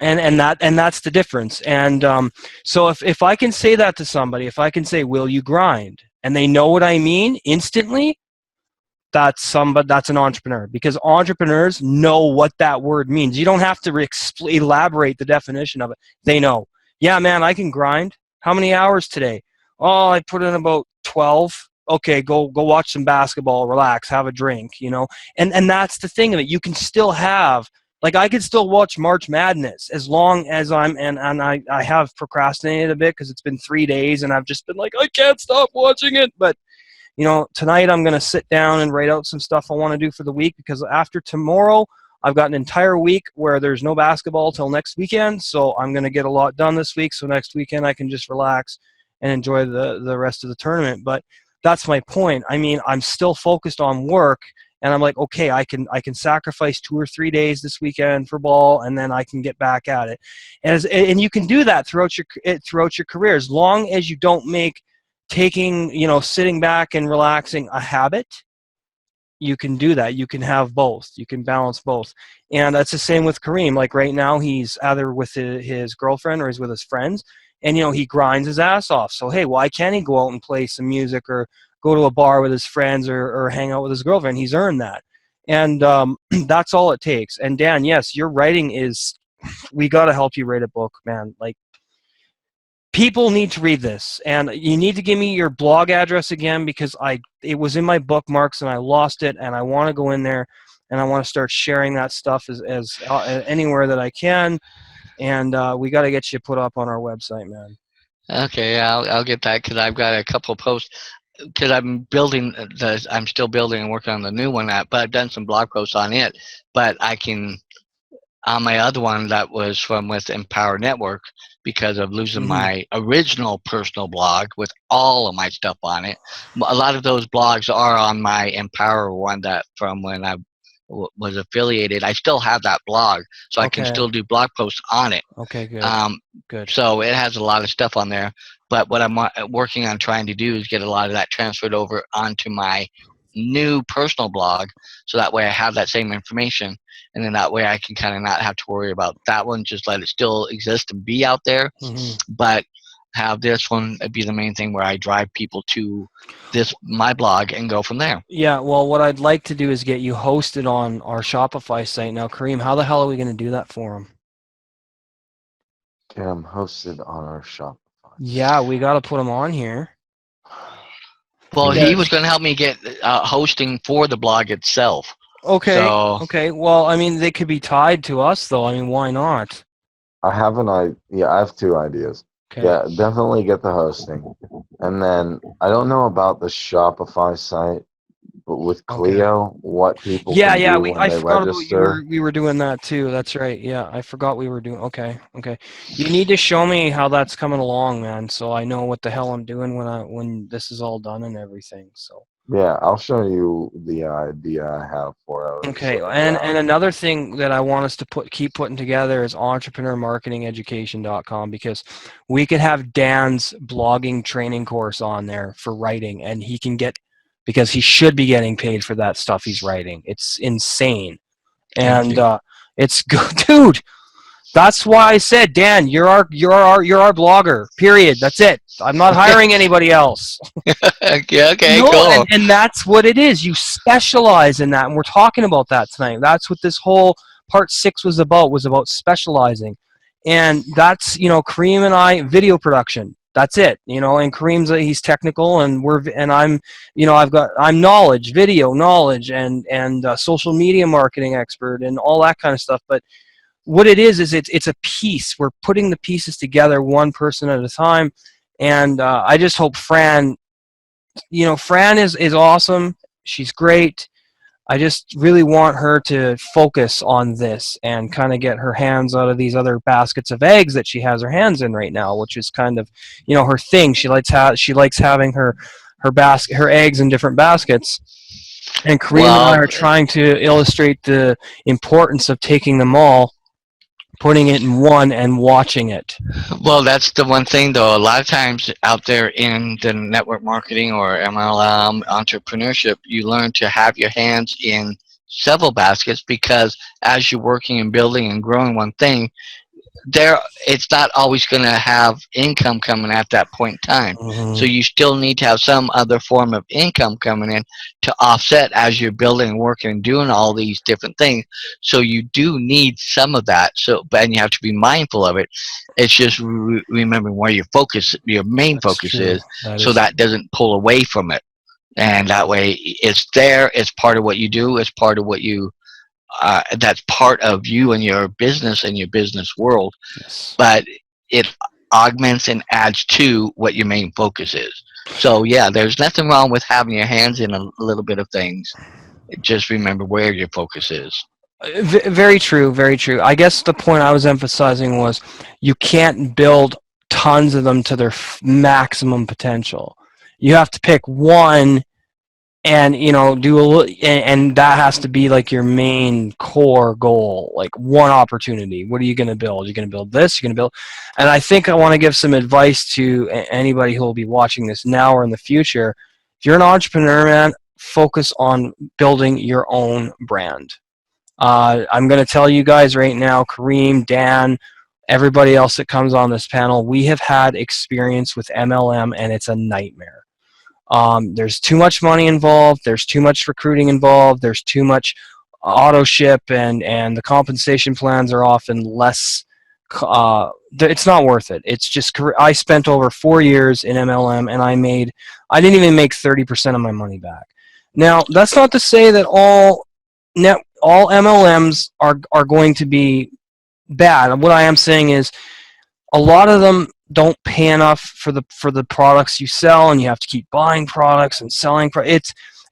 And that's the difference. And so if I can say that to somebody, if I can say, will you grind? And they know what I mean instantly, that's an entrepreneur, because entrepreneurs know what that word means. You don't have to elaborate the definition of it. They know. Yeah, man, I can grind. How many hours today? Oh, I put in about 12. Okay, go watch some basketball, relax, have a drink, And that's the thing of it. You can still have, like, I could still watch March Madness as long as I have procrastinated a bit because it's been 3 days and I've just been like, I can't stop watching it. But tonight I'm going to sit down and write out some stuff I want to do for the week, because after tomorrow, I've got an entire week where there's no basketball till next weekend. So I'm going to get a lot done this week. So next weekend I can just relax and enjoy the rest of the tournament. But that's my point. I mean, I'm still focused on work, and I'm like, okay, I can sacrifice 2 or 3 days this weekend for ball, and then I can get back at it. And you can do that throughout your career, as long as you don't make sitting back and relaxing a habit. You can do that. You can have both. You can balance both. And that's the same with Kareem. Like right now, he's either with his girlfriend or he's with his friends, and he grinds his ass off. So hey, why can't he go out and play some music or go to a bar with his friends or hang out with his girlfriend? He's earned that. And that's all it takes. And Dan, yes, your writing we got to help you write a book, man. Like, people need to read this, and you need to give me your blog address again, because it was in my bookmarks and I lost it, and I want to go in there and I want to start sharing that stuff as anywhere that I can. And we got to get you put up on our website, man. Okay, I'll get that, because I've got a couple posts, because I'm still building and working on the new one, but I've done some blog posts on it. But on my other one that was from with Empower Network because of losing Mhm. my original personal blog with all of my stuff on it. A lot of those blogs are on my Empower one that from when I was affiliated. I still have that blog, so I can Okay. still do blog posts on it. Okay, good. Um, Good. so it has a lot of stuff on there. But what I'm working on trying to do is get a lot of that transferred over onto my new personal blog, so that way I have that same information, and then that way I can kind of not have to worry about that one. Just let it still exist and be out there, but have this one be the main thing where I drive people to this my blog and go from there. Yeah, well, what I'd like to do is get you hosted on our Shopify site. Now, Kareem, how the hell are we going to do that for him? Get them hosted on our Shopify. Yeah, we got to put him on here. Well, Yeah. he was going to help me get hosting for the blog itself. Okay. So, Okay. Well, I mean, they could be tied to us, though. I mean, why not? I have an idea. Yeah, I have 2 ideas. Okay. Yeah, definitely get the hosting. And then I don't know about the Shopify site, but with Clio, what people Yeah, can yeah. do when I they forgot register. we were doing that too. That's right. Yeah, I forgot we were doing. Okay. Okay. You need to show me how that's coming along, man, so I know what the hell I'm doing when this is all done and everything. So. Yeah, I'll show you the idea I have for it. Okay, and another thing that I want us to keep putting together is entrepreneurmarketingeducation.com, because we could have Dan's blogging training course on there for writing, and he can get, because he should be getting paid for that stuff he's writing. It's insane, and it's good, dude. That's why I said, Dan, you're our blogger. Period. That's it. I'm not hiring anybody else. okay, No, cool. and that's what it is. You specialize in that, and we're talking about that tonight. That's what this whole part 6 was about specializing. And that's, Kareem and I, video production. That's it. And Kareem's he's technical, and I'm, I'm knowledge, video knowledge, and social media marketing expert, and all that kind of stuff. But what it is it's a piece. We're putting the pieces together, one person at a time. And I just hope Fran is awesome. She's great. I just really want her to focus on this and kind of get her hands out of these other baskets of eggs that she has her hands in right now, which is kind of, her thing. She likes having her eggs in different baskets. And Kareem and I are trying to illustrate the importance of taking them all, putting it in one, and watching it. Well, that's the one thing, though. A lot of times out there in the network marketing or MLM entrepreneurship, you learn to have your hands in several baskets, because as you're working and building and growing one thing, it's not always going to have income coming at that point in time. So you still need to have some other form of income coming in to offset as you're building and working and doing all these different things. So you do need some of that. And you have to be mindful of it. It's just remembering where your main focus is, so that doesn't pull away from it. And that way it's there. It's part of what you do. It's part of what you that's part of you and your business world. Yes. But it augments and adds to what your main focus is. So yeah, there's nothing wrong with having your hands in a little bit of things. Just remember where your focus is. Very true, very true. I guess the point I was emphasizing was you can't build tons of them to their maximum potential. You have to pick one and do a little, and that has to be like your main core goal, like one opportunity. What are you going to build? You're going to build this, you're going to build. And I think I want to give some advice to anybody who will be watching this now or in the future. If you're an entrepreneur, man, focus on building your own brand. I'm going to tell you guys right now, Kareem, Dan, everybody else that comes on this panel, we have had experience with MLM, and it's a nightmare. There's too much money involved. There's too much recruiting involved. There's too much auto ship, and the compensation plans are often less. It's not worth it. It's just, I spent over 4 years in MLM, and I didn't even make 30% of my money back. Now, that's not to say that all MLMs are going to be bad. What I am saying is a lot of them don't pay enough for the products you sell, and you have to keep buying products and selling.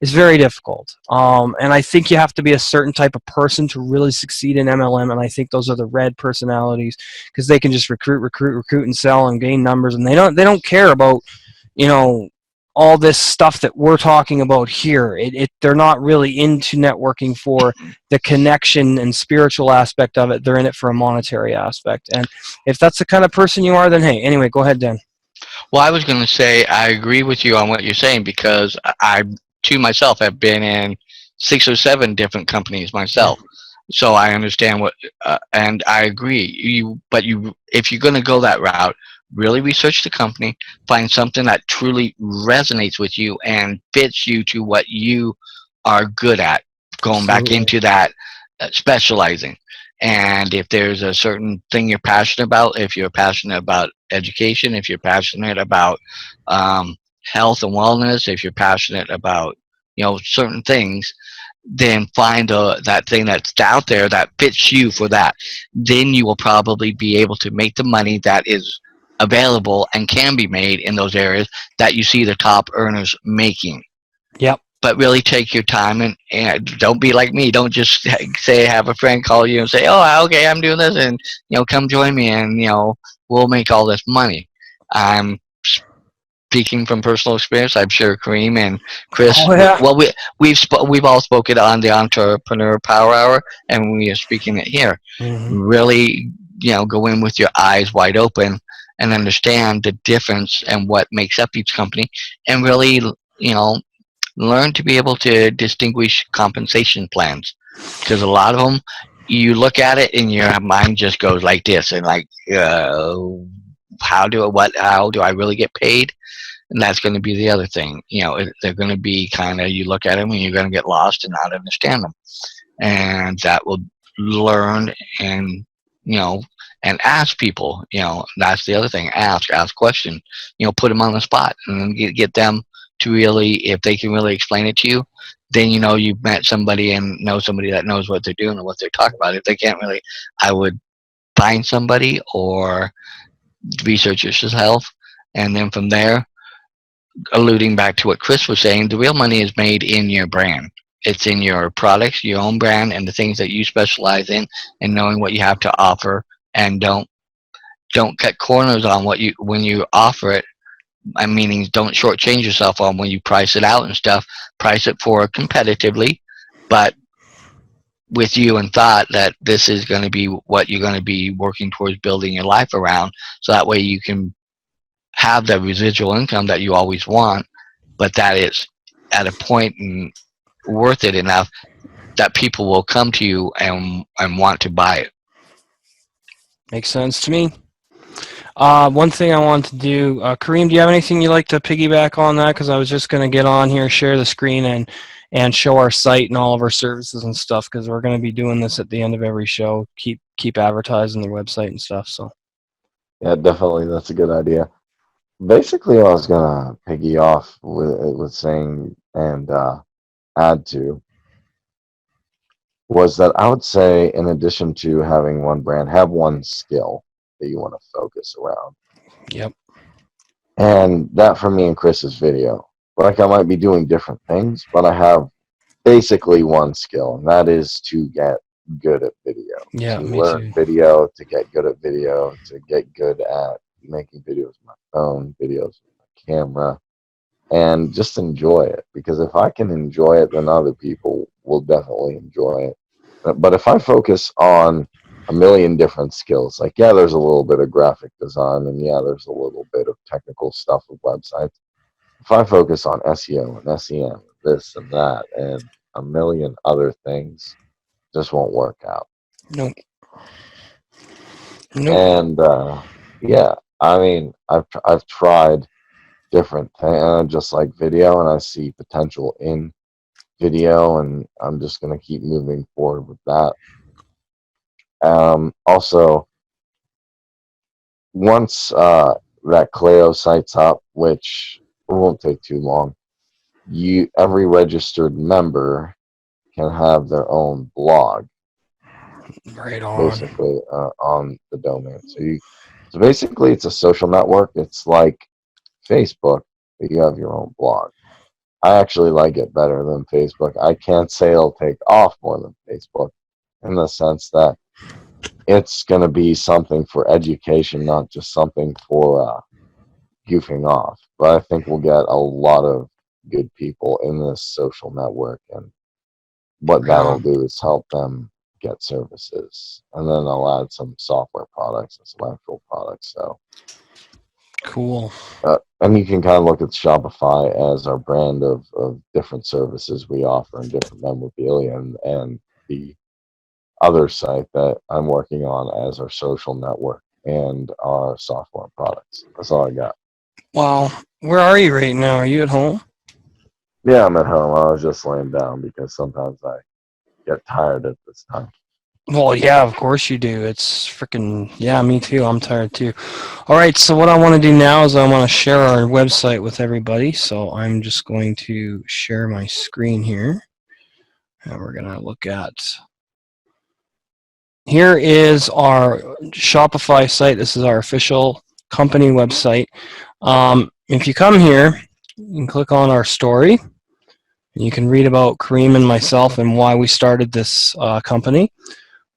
It's very difficult. And I think you have to be a certain type of person to really succeed in MLM. And I think those are the red personalities, because they can just recruit, and sell and gain numbers, and they don't care about, you know, all this stuff that we're talking about here. They're not really into networking for the connection and spiritual aspect of it. They're in it for a monetary aspect. And if that's the kind of person you are, then hey, anyway, go ahead, Dan. Well, I was going to say I agree with you on what you're saying, because I, too, myself have been in 6 or 7 different companies myself. So I understand what, and I agree. If you're going to go that route, really research the company, find something that truly resonates with you and fits you to what you are good at, going back into that specializing. And if there's a certain thing you're passionate about, if you're passionate about education, if you're passionate about health and wellness, if you're passionate about, you know, certain things, then find that thing that's out there that fits you for that. Then you will probably be able to make the money that is available and can be made in those areas that you see the top earners making. Yep. But really take your time, and don't be like me. Don't just say, have a friend call you and say, oh, okay, I'm doing this, and, you know, come join me, and, you know, we'll make all this money. I'm speaking from personal experience. I'm sure Kareem and Chris, well, we've all spoken on the Entrepreneur Power Hour, and we are speaking it here. Really, you know, go in with your eyes wide open and understand the difference and what makes up each company, and really, you know, learn to be able to distinguish compensation plans, because a lot of them, you look at it and your mind just goes like this, and like, how do I really get paid? And that's going to be the other thing. You know, they're going to be kind of, you look at them and you're going to get lost and not understand them, and that will learn, and, you know, and ask people. You know, that's the other thing. Ask questions. You know, put them on the spot, and then get them to really, if they can really explain it to you, then you know you've met somebody and know somebody that knows what they're doing and what they're talking about. If they can't really, I would find somebody or research yourself, and then from there, alluding back to what Chris was saying, the real money is made in your brand. It's in your products, your own brand, and the things that you specialize in, and knowing what you have to offer, and don't cut corners on what you, when you offer it. I mean, don't shortchange yourself on when you price it out and stuff. Price it for competitively, but with you in thought that this is going to be what you're going to be working towards building your life around, so that way you can have the residual income that you always want, but that it's at a point and worth it enough that people will come to you and want to buy it. Makes sense to me. One thing I want to do, Kareem, do you have anything you'd like to piggyback on that? Because I was just going to get on here, share the screen, and show our site and all of our services and stuff, because we're going to be doing this at the end of every show. Keep advertising the website and stuff. So. Yeah, definitely, that's a good idea. Basically, what I was gonna piggy off with saying and add to was that I would say, in addition to having one brand, have one skill that you want to focus around. Yep. And that for me and Chris is video. Like, I might be doing different things, but I have basically one skill, and that is to get good at video. Yeah, to me learn too. video, to get good at video, to get good at making videos with my phone, videos with my camera, and just enjoy it. Because if I can enjoy it, then other people will definitely enjoy it. But if I focus on a million different skills, like, yeah, there's a little bit of graphic design, and yeah, there's a little bit of technical stuff with websites. If I focus on SEO and SEM, this and that, and a million other things, just won't work out. Nope. And yeah, I mean, I've tried different things, just like video, and I see potential in video, and I'm just gonna keep moving forward with that. Also, once that Clio site's up, which won't take too long, every registered member can have their own blog, Right on. basically, on the domain. So basically, it's a social network. It's like Facebook, but you have your own blog. I actually like it better than Facebook. I can't say it'll take off more than Facebook in the sense that it's going to be something for education, not just something for goofing off. But I think we'll get a lot of good people in this social network, and what that'll do is help them get services, and then I'll add some software products and some actual products. So Cool. and you can kind of look at Shopify as our brand of different services we offer and different memorabilia, and the other site that I'm working on as our social network and our software products. That's all I got. Wow. Where are you right now? Are you at home? Yeah, I'm at home. I was just laying down because sometimes I get tired at this time. Well, yeah, of course you do. It's freaking, yeah, me too. I'm tired too. All right, so what I want to do now is I want to share our website with everybody. So I'm just going to share my screen here. And we're going to look at, here is our Shopify site. This is our official company website. If you come here, you can click on our story. You can read about Kareem and myself and why we started this company,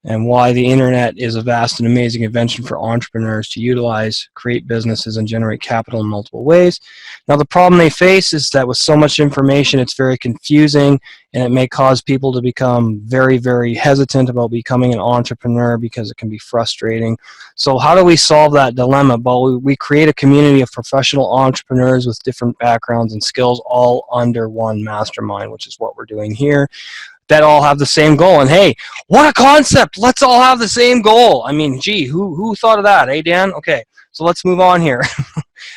and why the internet is a vast and amazing invention for entrepreneurs to utilize, create businesses, and generate capital in multiple ways. Now, the problem they face is that with so much information, it's very confusing, and it may cause people to become very, very hesitant about becoming an entrepreneur because it can be frustrating. So how do we solve that dilemma? Well, we create a community of professional entrepreneurs with different backgrounds and skills all under one mastermind, which is what we're doing here, that all have the same goal. And hey, what a concept! Let's all have the same goal. I mean, gee, who thought of that? Hey, Dan? Okay, so let's move on here.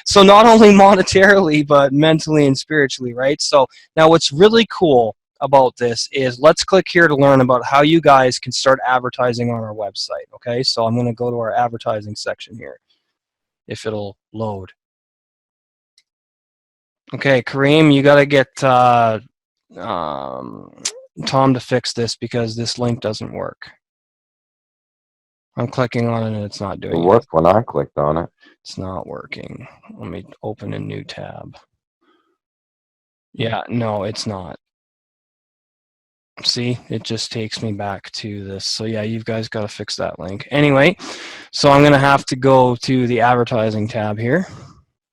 So not only monetarily, but mentally and spiritually, right? So now what's really cool about this is, let's click here to learn about how you guys can start advertising on our website. Okay, so I'm going to go to our advertising section here, if it'll load. Okay, Kareem, you got to get Tom to fix this because this link doesn't work. I'm clicking on it and it's not doing it. It worked when I clicked on it. It's not working. Let me open a new tab. Yeah, no, it's not. See, it just takes me back to this. So yeah, you guys got to fix that link. Anyway, so I'm going to have to go to the advertising tab here.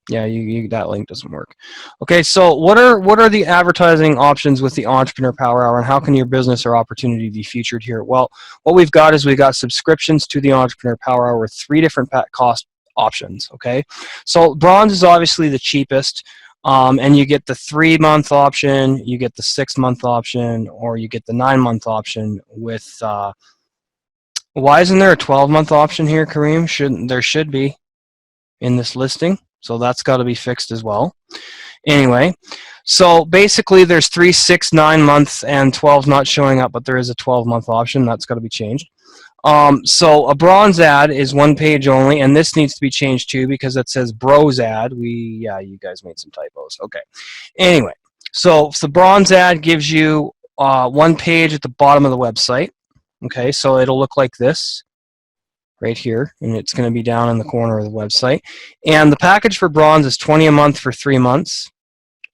Yeah, that link doesn't work. Okay, so what are the advertising options with the Entrepreneur Power Hour, and how can your business or opportunity be featured here? Well, what we've got is we've got subscriptions to the Entrepreneur Power Hour with 3 different cost options. Okay, so bronze is obviously the cheapest, and you get the 3-month option, you get the 6-month option, or you get the 9-month option with. Why isn't there a 12-month option here, Kareem? There should be in this listing. So that's got to be fixed as well. Anyway, so basically there's 3, 6, 9 months, and 12's not showing up, but there is a 12-month option. That's got to be changed. So a bronze ad is 1 page only, and this needs to be changed too because it says bros ad. Yeah, you guys made some typos. Okay. Anyway, so the bronze ad gives you 1 page at the bottom of the website. Okay, so it'll look like this right here, and it's going to be down in the corner of the website. And the package for bronze is $20 a month for 3 months,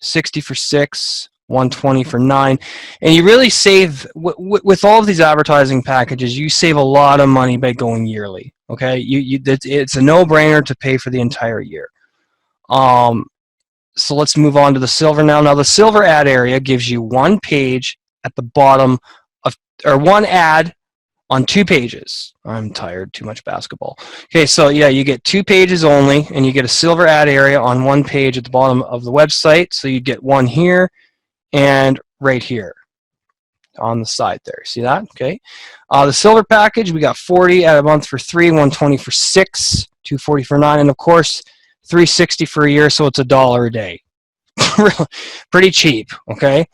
$60 for 6, $120 for 9, and you really save with all of these advertising packages. You save a lot of money by going yearly. Okay, it's a no-brainer to pay for the entire year. So let's move on to the silver now. Now the silver ad area gives you 1 page at the bottom of, or 1 ad on 2 pages. I'm tired, too much basketball. Okay, so yeah, you get 2 pages only, and you get a silver ad area on 1 page at the bottom of the website. So you get 1 here and right here on the side there. See that? Okay. The silver package, we got 40 a month for 3, 120 for 6, 240 for 9, and of course $360 for a year, so it's $1 a day. Pretty cheap, okay?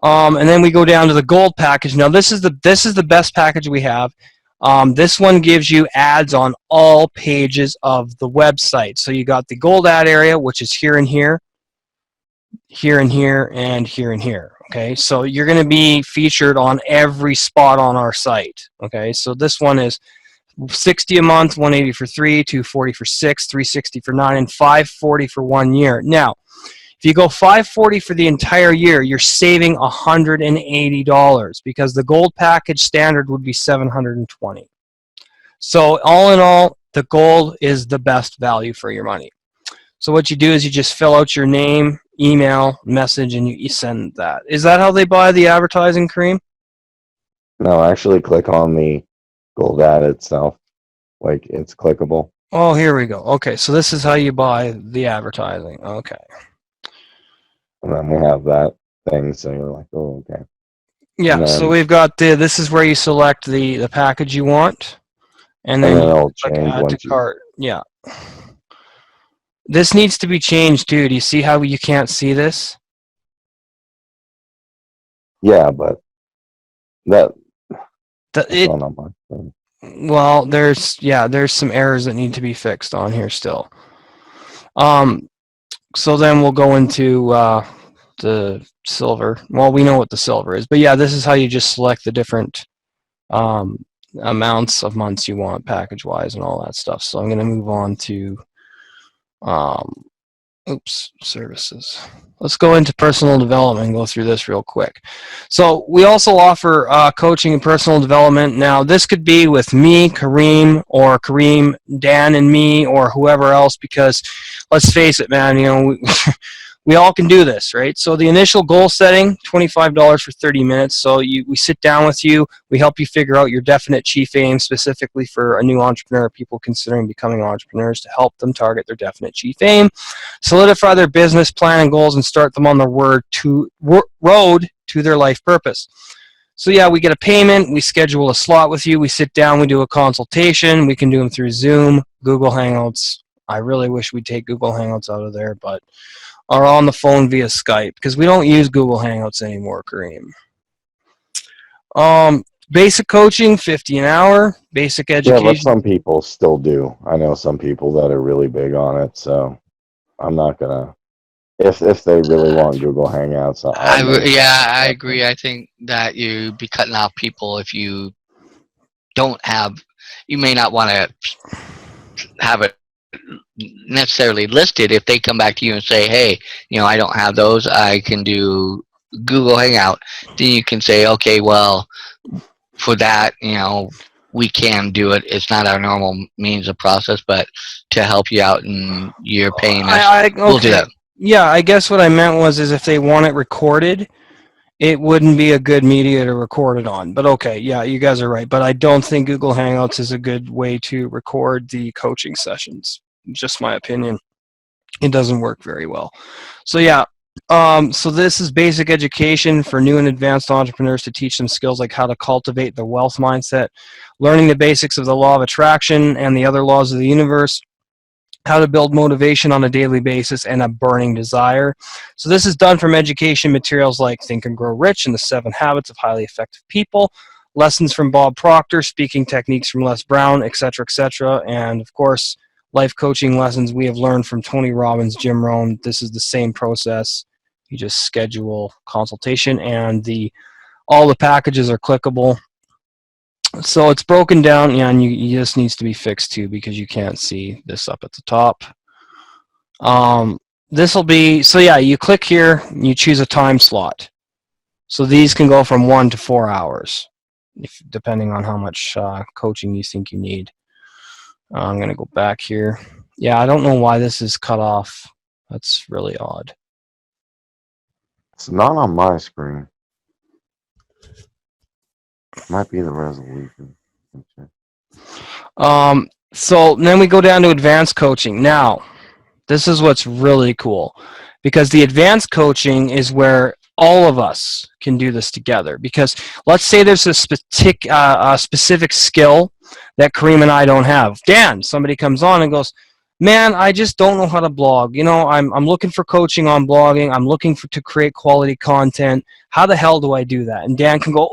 And then we go down to the gold package. Now this is the best package we have. This one gives you ads on all pages of the website. So you got the gold ad area, which is here and here, here and here, and here and here. Okay, so you're going to be featured on every spot on our site. Okay, so this one is $60 a month, $180 for 3, $240 for 6, $360 for 9, and $540 for 1 year. Now, If you go $540 for the entire year, you're saving $180 because the gold package standard would be $720. So all in all, the gold is the best value for your money. So what you do is you just fill out your name, email, message, and you send that. Is that how they buy the advertising, Kareem? No, actually click on the gold ad itself. Like, it's clickable. Oh, here we go. Okay, so this is how you buy the advertising. Okay. And then we have that thing, so you're like, oh, okay. Yeah, then, so we've got this is where you select the package you want, and then it'll you click change add to once you. cart. Yeah. This needs to be changed too. Do you see how you can't see this? Yeah, but that's It, not on my thing. well, there's some errors that need to be fixed on here still. So then we'll go into the silver. Well, we know what the silver is, but yeah, this is how you just select the different amounts of months you want package-wise and all that stuff. So I'm going to move on to services. Let's go into personal development and go through this real quick. So we also offer coaching and personal development. Now this could be with me, Kareem, or Kareem, Dan, and me, or whoever else, because let's face it, man, you know, we all can do this, right? So the initial goal setting, $25 for 30 minutes. So we sit down with you, we help you figure out your definite chief aim, specifically for a new entrepreneur, people considering becoming entrepreneurs, to help them target their definite chief aim, solidify their business plan and goals, and start them on the road to their life purpose. So yeah, we get a payment, we schedule a slot with you, we sit down, we do a consultation, we can do them through Zoom, Google Hangouts. I really wish we'd take Google Hangouts out of there, but or on the phone via Skype, because we don't use Google Hangouts anymore, Kareem. Basic coaching, $50 an hour. Basic education. Yeah, but some people still do. I know some people that are really big on it, so I'm not gonna. If they really want Google Hangouts, I agree. I think that you'd be cutting off people if you don't have. You may not want to have it necessarily listed. If they come back to you and say, hey, you know, I don't have those, I can do Google Hangout, then you can say, okay, well, for that, you know, we can do it. It's not our normal means of process, but to help you out and you're paying us, we'll do that. Yeah, I guess what I meant was if they want it recorded, it wouldn't be a good media to record it on. But okay, yeah, you guys are right. But I don't think Google Hangouts is a good way to record the coaching sessions. Just my opinion. It doesn't work very well. So yeah, so this is basic education for new and advanced entrepreneurs to teach them skills like how to cultivate the wealth mindset, learning the basics of the law of attraction and the other laws of the universe, how to build motivation on a daily basis, and a burning desire. So this is done from education materials like Think and Grow Rich and the 7 Habits of Highly Effective People, lessons from Bob Proctor, speaking techniques from Les Brown, etc., and of course, life coaching lessons we have learned from Tony Robbins, Jim Rohn. This is the same process. You just schedule consultation, and all the packages are clickable. So it's broken down, yeah, and you just needs to be fixed too because you can't see this up at the top. This will be, so yeah, you click here, you choose a time slot. So these can go from 1 to 4 hours, depending on how much coaching you think you need. I'm going to go back here. Yeah, I don't know why this is cut off. That's really odd. It's not on my screen. Might be the resolution. So then we go down to advanced coaching. Now, this is what's really cool, because the advanced coaching is where all of us can do this together. Because let's say there's a specific skill that Kareem and I don't have. Dan, somebody comes on and goes, man, I just don't know how to blog. You know, I'm looking for coaching on blogging. I'm looking to create quality content. How the hell do I do that? And Dan can go,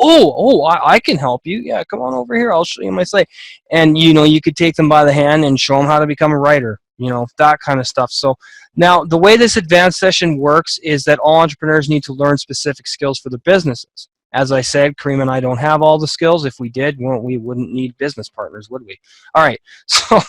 I can help you. Yeah, come on over here. I'll show you my site. And, you know, you could take them by the hand and show them how to become a writer, you know, that kind of stuff. So now the way this advanced session works is that all entrepreneurs need to learn specific skills for their businesses. As I said, Kareem and I don't have all the skills. If we did, we wouldn't need business partners, would we? All right, so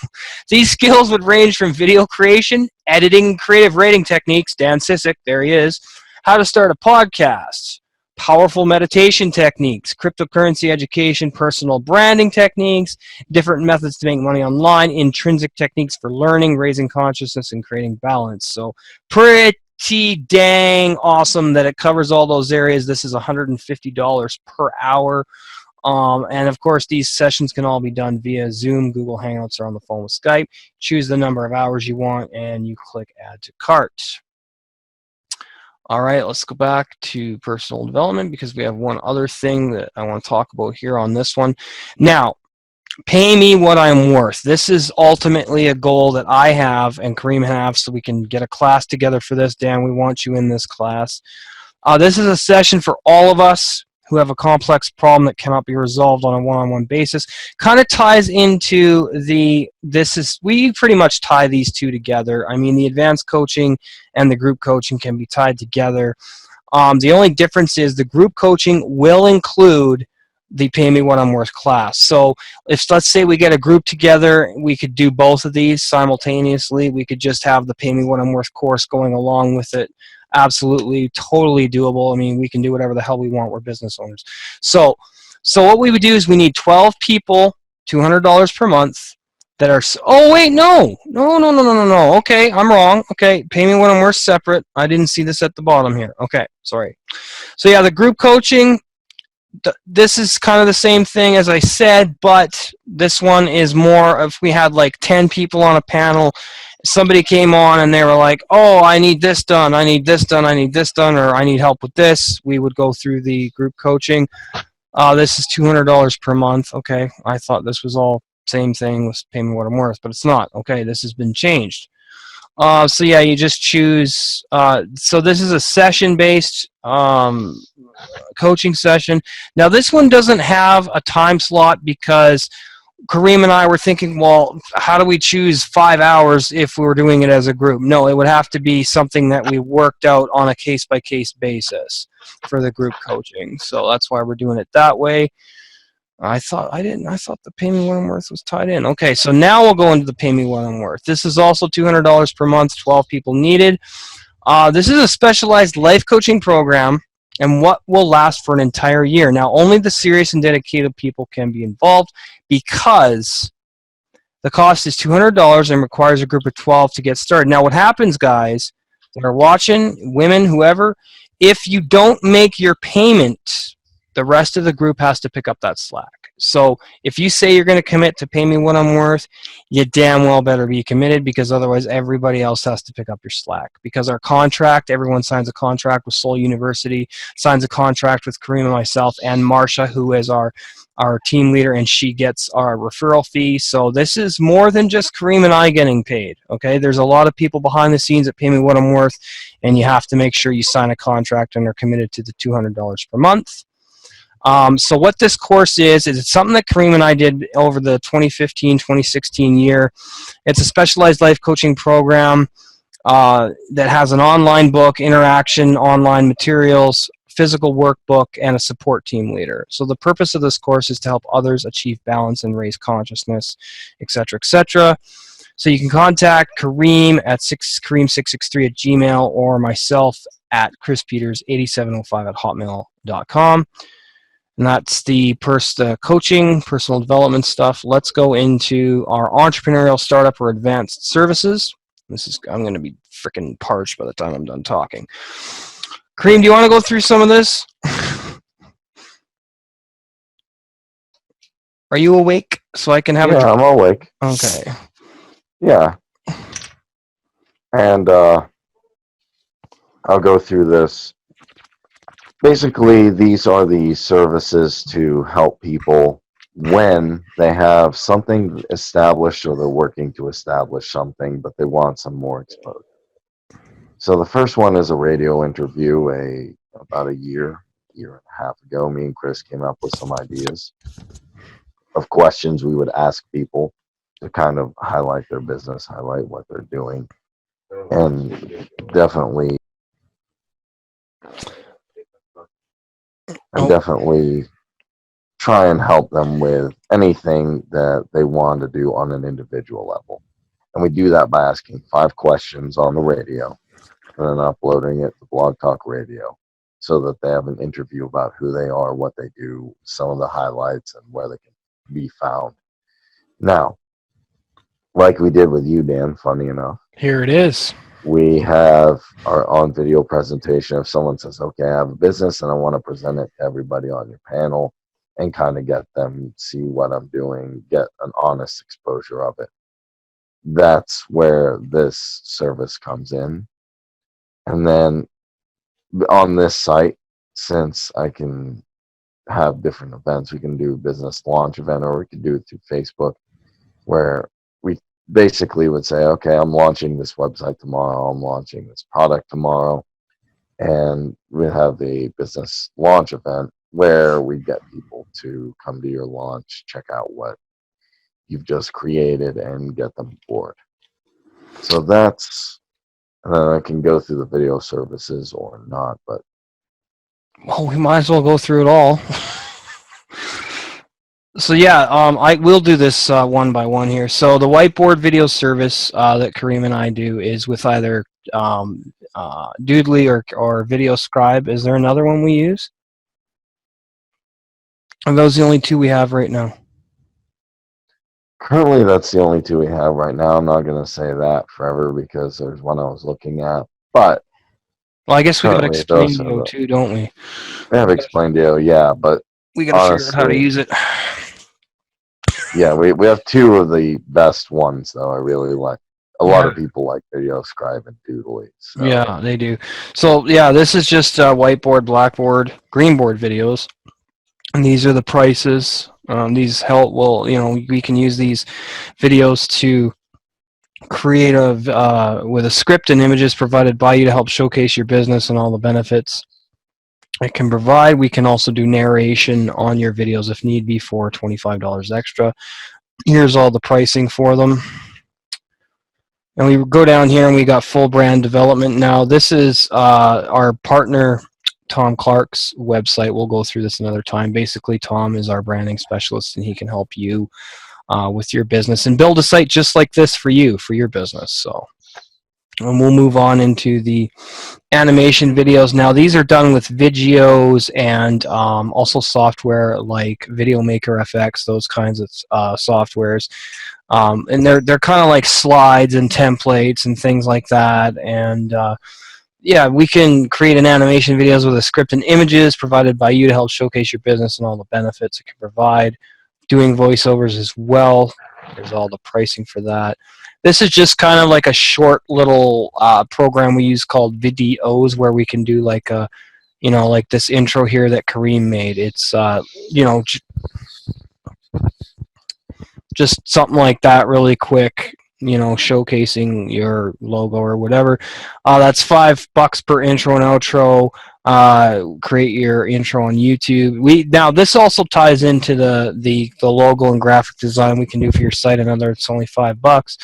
these skills would range from video creation, editing, creative writing techniques, Dan Sissick, there he is, how to start a podcast, powerful meditation techniques, cryptocurrency education, personal branding techniques, different methods to make money online, intrinsic techniques for learning, raising consciousness, and creating balance. So pretty dang awesome that it covers all those areas. This is $150 per hour. And of course, these sessions can all be done via Zoom, Google Hangouts, or on the phone with Skype. Choose the number of hours you want, and you click Add to Cart. All right, let's go back to personal development because we have one other thing that I want to talk about here on this one. Now, pay me what I'm worth. This is ultimately a goal that I have and Kareem have, so we can get a class together for this. Dan, we want you in this class. This is a session for all of us who have a complex problem that cannot be resolved on a one-on-one basis. Kind of ties into we pretty much tie these two together. I mean, the advanced coaching and the group coaching can be tied together. The only difference is the group coaching will include the Pay Me What I'm Worth class. So if, let's say, we get a group together, we could do both of these simultaneously. We could just have the Pay Me What I'm Worth course going along with it. Absolutely, totally doable. I mean, we can do whatever the hell we want. We're business owners. So what we would do is we need 12 people, $200 per month, that are, oh wait, no. Okay, I'm wrong. Okay, Pay Me What I'm Worth separate. I didn't see this at the bottom here. Okay, sorry. So yeah, the group coaching, this is kind of the same thing as I said, but this one is more, if we had like 10 people on a panel, somebody came on and they were like, oh, I need this done, I need this done, I need this done, or I need help with this, we would go through the group coaching. This is $200 per month. Okay, I thought this was all same thing with Pay Me What I'm Worth, but it's not. Okay, this has been changed. So yeah, you just choose, so this is a session-based coaching session. Now this one doesn't have a time slot because Kareem and I were thinking, well, how do we choose 5 hours if we were doing it as a group? No, it would have to be something that we worked out on a case-by-case basis for the group coaching. So that's why we're doing it that way. I thought the Pay Me What I'm Worth was tied in. Okay, so now we'll go into the Pay Me What I'm Worth. This is also $200 per month, 12 people needed. This is a specialized life coaching program, and what will last for an entire year. Now, only the serious and dedicated people can be involved because the cost is $200 and requires a group of 12 to get started. Now, what happens, guys, that are watching, women, whoever, if you don't make your payment, the rest of the group has to pick up that slack. So if you say you're going to commit to Pay Me What I'm Worth, you damn well better be committed, because otherwise everybody else has to pick up your slack. Because our contract, everyone signs a contract with Soul University, signs a contract with Kareem and myself and Marsha, who is our team leader, and she gets our referral fee. So this is more than just Kareem and I getting paid. Okay, there's a lot of people behind the scenes that Pay Me What I'm Worth, and you have to make sure you sign a contract and are committed to the $200 per month. So what this course is it's something that Kareem and I did over the 2015-2016 year. It's a specialized life coaching program that has an online book, interaction, online materials, physical workbook, and a support team leader. So the purpose of this course is to help others achieve balance and raise consciousness, etc., etc. So you can contact Kareem at Kareem663@gmail, or myself at chrispeters8705@hotmail.com. And that's the coaching, personal development stuff. Let's go into our entrepreneurial startup or advanced services. I'm going to be freaking parched by the time I'm done talking. Kareem, do you want to go through some of this? Are you awake so I can have Yeah, I'm awake. Okay. Yeah. And I'll go through this. Basically, these are the services to help people when they have something established or they're working to establish something, but they want some more exposure. So the first one is a radio interview. About a year and a half ago, me and Chris came up with some ideas of questions we would ask people to kind of highlight their business, highlight what they're doing, and definitely and definitely try and help them with anything that they want to do on an individual level. And we do that by asking 5 questions on the radio and then uploading it to Blog Talk Radio so that they have an interview about who they are, what they do, some of the highlights, and where they can be found. Now, like we did with you, Dan, funny enough, Here it is. we have our on video presentation. If someone says, okay, I have a business and I want to present it to everybody on your panel and kind of get them see what I'm doing, get an honest exposure of it. That's where this service comes in. And then on this site, since I can have different events, we can do a business launch event, or we could do it through Facebook, where we basically would say, okay, I'm launching this website tomorrow, I'm launching this product tomorrow, and we have a business launch event where we get people to come to your launch, check out what you've just created, and get them aboard. So that's, and then I can go through the video services or not, but Well, we might as well go through it all. So yeah, I will do this one by one here. So the whiteboard video service that Kareem and I do is with either Doodly or Video Scribe. Is there another one we use? Are those the only 2 we have right now? currently that's the only 2 we have right now. I'm not going to say that forever because there's one I was looking at, but Well, I guess we got currently Explainio too, don't we? we have Explainio, yeah, but We got to figure out how to use it. yeah, we have 2 of the best ones though. I really like. A lot of people like Video Scribe and Doodly. So. Yeah, they do. So yeah, this is just whiteboard, blackboard, greenboard videos, and these are the prices. These help. Well, we can use these videos to create with a script and images provided by you to help showcase your business and all the benefits it can provide. We can also do narration on your videos if need be for $25 extra. Here's all the pricing for them. And we go down here and we got full brand development. Now this is our partner Tom Clark's website. We'll go through this another time. Basically, Tom is our branding specialist and he can help you with your business and build a site just like this for you, for your business. So, and we'll move on into the animation videos. Now these are done with Videos and also software like Video Maker FX, those kinds of softwares. And they're kind of like slides and templates and things like that. And yeah, we can create an animation videos with a script and images provided by you to help showcase your business and all the benefits it can provide. Doing voiceovers as well. There's all the pricing for that. This is just kind of like a short little program we use called Videos, where we can do like a, like this intro here that Kareem made. It's just something like that, really quick. Showcasing your logo or whatever. That's $5 per intro and outro. Create your intro on YouTube. Now this also ties into the logo and graphic design we can do for your site. Another, it's only $5.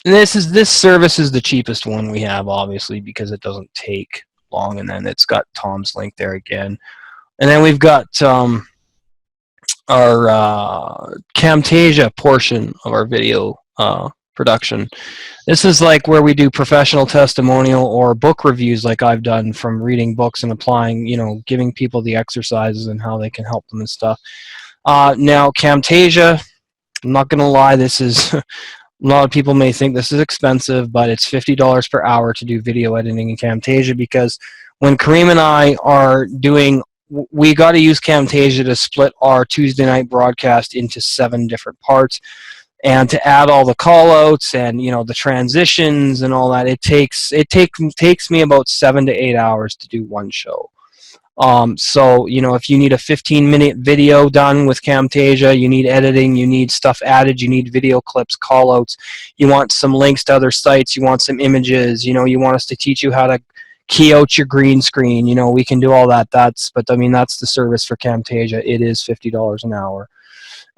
This service is the cheapest one we have, obviously, because it doesn't take long, and then it's got Tom's link there again. And then we've got our Camtasia portion of our video production. This is like where we do professional testimonial or book reviews, like I've done, from reading books and applying, giving people the exercises and how they can help them and stuff. Now Camtasia, I'm not gonna lie, this is a lot of people may think this is expensive, but it's $50 per hour to do video editing in Camtasia, because when Kareem and I are doing, we got to use Camtasia to split our Tuesday night broadcast into 7 different parts, and to add all the call-outs and the transitions and all that. It takes me about 7 to 8 hours to do one show. So if you need a 15-minute video done with Camtasia, you need editing, you need stuff added, you need video clips, call-outs, you want some links to other sites, you want some images, you want us to teach you how to key out your green screen, we can do all that. That's the service for Camtasia. It is $50 an hour.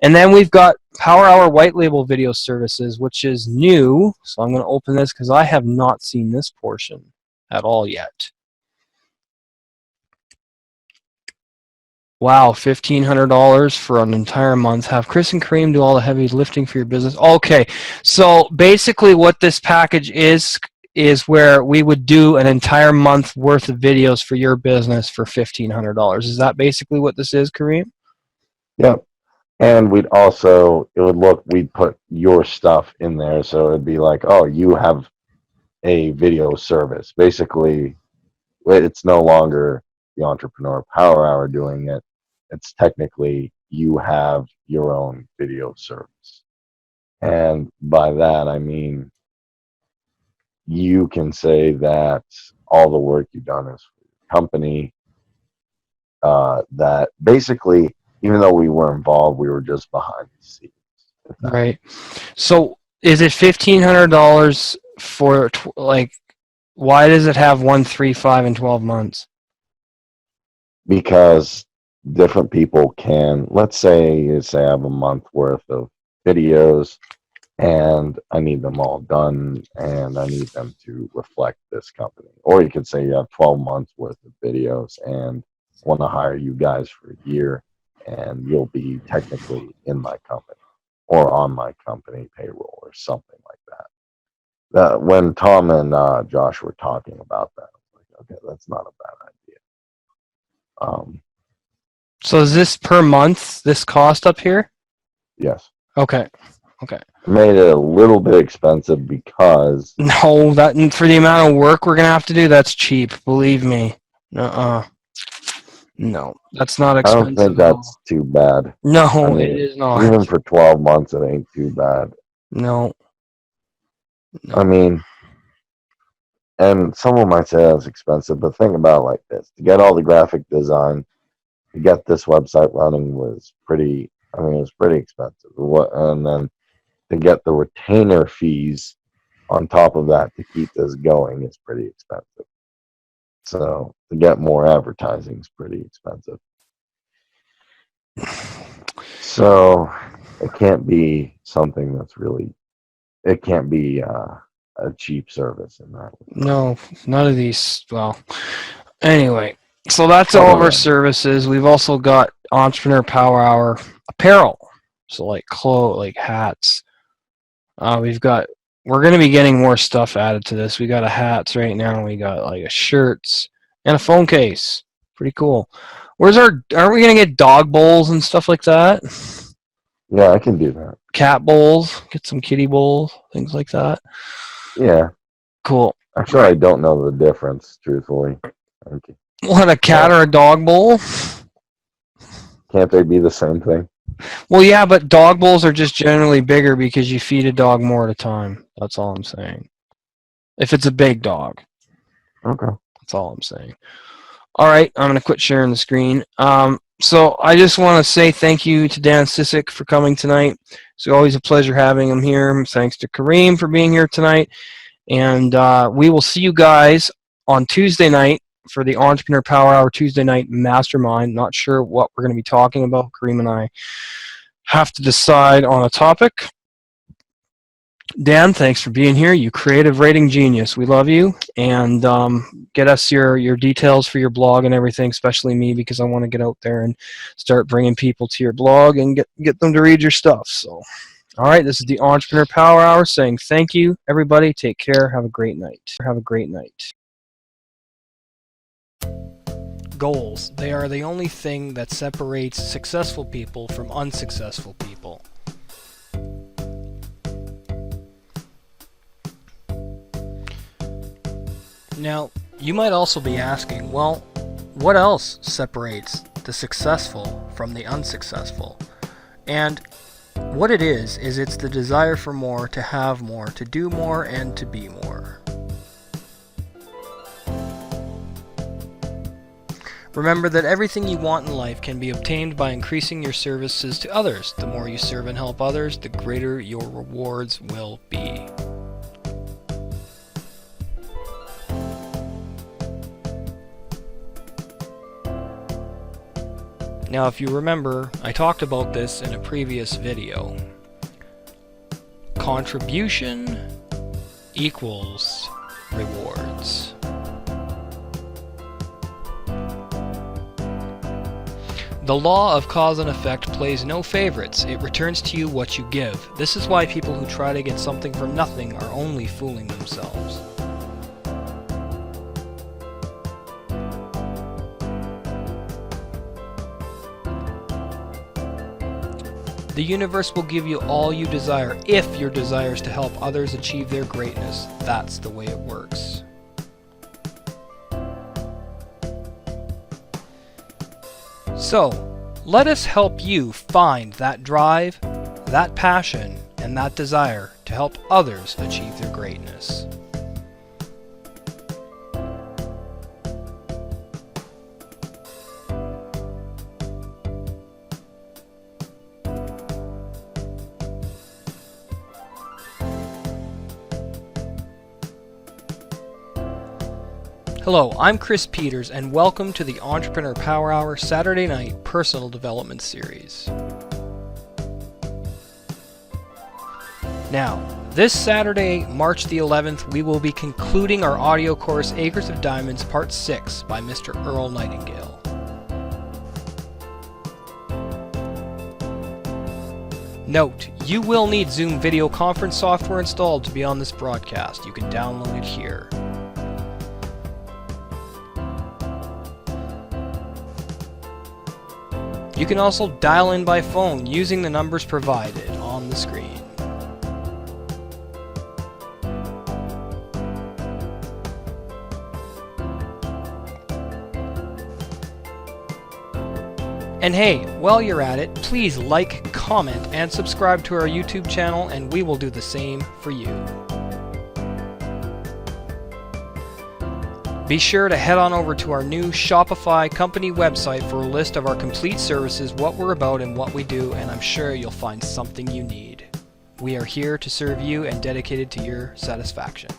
And then we've got Power Hour white label video services, which is new. So I'm going to open this because I have not seen this portion at all yet. Wow, $1,500 for an entire month. Have Chris and Kareem do all the heavy lifting for your business. Okay, so basically what this package is where we would do an entire month worth of videos for your business for $1,500. Is that basically what this is, Kareem? Yep. And we'd put your stuff in there. So it'd be like, oh, you have a video service. Basically, it's no longer the Entrepreneur Power Hour doing it. It's technically you have your own video service. And by that, I mean, you can say that all the work you've done is for your company. That basically, even though we were involved, we were just behind the scenes. Right. So is it $1,500 for like? Why does it have 1, 3, 5, and 12 months? Because different people can. Let's say I have a month worth of videos, and I need them all done, and I need them to reflect this company. Or you could say you have 12 months worth of videos and want to hire you guys for a year, and you'll be technically in my company or on my company payroll or something like that. When Tom and Josh were talking about that, I was like, okay, that's not a bad idea. So is this per month, this cost up here? Yes. Okay. Made it a little bit expensive because No, that for the amount of work we're gonna have to do, that's cheap. Believe me. No, that's not I expensive. don't think that's too bad. No, I mean, it is not. Even for 12 months, it ain't too bad. No. I mean, and someone might say that's expensive, but think about it like this. To get all the graphic design, to get this website running was pretty, it was pretty expensive. And then to get the retainer fees on top of that to keep this going is pretty expensive. So to get more advertising is pretty expensive. So it can't be something that's really, it can't be a cheap service in that way. No, none of these. Well, anyway, so that's all of our services. We've also got Entrepreneur Power Hour apparel. So like clothes, like hats. We're going to be getting more stuff added to this. We got a hats right now. We got like a shirts and a phone case. Pretty cool. Aren't we going to get dog bowls and stuff like that? Yeah, I can do that. Cat bowls. Get some kitty bowls, things like that. Yeah. Cool. Actually, I don't know the difference, truthfully. Okay. What, a cat or a dog bowl? Can't they be the same thing? Well, yeah, but dog bowls are just generally bigger because you feed a dog more at a time. That's all I'm saying. If it's a big dog. Okay. That's all I'm saying. All right, I'm going to quit sharing the screen. So I just want to say thank you to Dan Sisek for coming tonight. It's always a pleasure having him here. Thanks to Kareem for being here tonight. And we will see you guys on Tuesday night for the Entrepreneur Power Hour Tuesday night mastermind. Not sure what we're going to be talking about. Kareem and I have to decide on a topic. Dan, thanks for being here. You creative writing genius. We love you. And get us your details for your blog and everything, especially me, because I want to get out there and start bringing people to your blog and get them to read your stuff. So, all right, this is the Entrepreneur Power Hour saying thank you, everybody. Take care. Have a great night. Have a great night. Goals. They are the only thing that separates successful people from unsuccessful people. Now, you might also be asking, well, what else separates the successful from the unsuccessful? And what it is it's the desire for more, to have more, to do more, and to be more. Remember that everything you want in life can be obtained by increasing your services to others. The more you serve and help others, the greater your rewards will be. Now, if you remember, I talked about this in a previous video. Contribution equals rewards. The law of cause and effect plays no favorites. It returns to you what you give. This is why people who try to get something from nothing are only fooling themselves. The universe will give you all you desire if your desire is to help others achieve their greatness. That's the way it works. So, let us help you find that drive, that passion, and that desire to help others achieve their greatness. Hello, I'm Chris Peters, and welcome to the Entrepreneur Power Hour Saturday Night Personal Development Series. Now, this Saturday, March the 11th, we will be concluding our audio course Acres of Diamonds Part 6 by Mr. Earl Nightingale. Note, you will need Zoom video conference software installed to be on this broadcast. You can download it here. You can also dial in by phone using the numbers provided on the screen. And hey, while you're at it, please like, comment, and subscribe to our YouTube channel, and we will do the same for you. Be sure to head on over to our new Shopify company website for a list of our complete services, what we're about and what we do, and I'm sure you'll find something you need. We are here to serve you and dedicated to your satisfaction.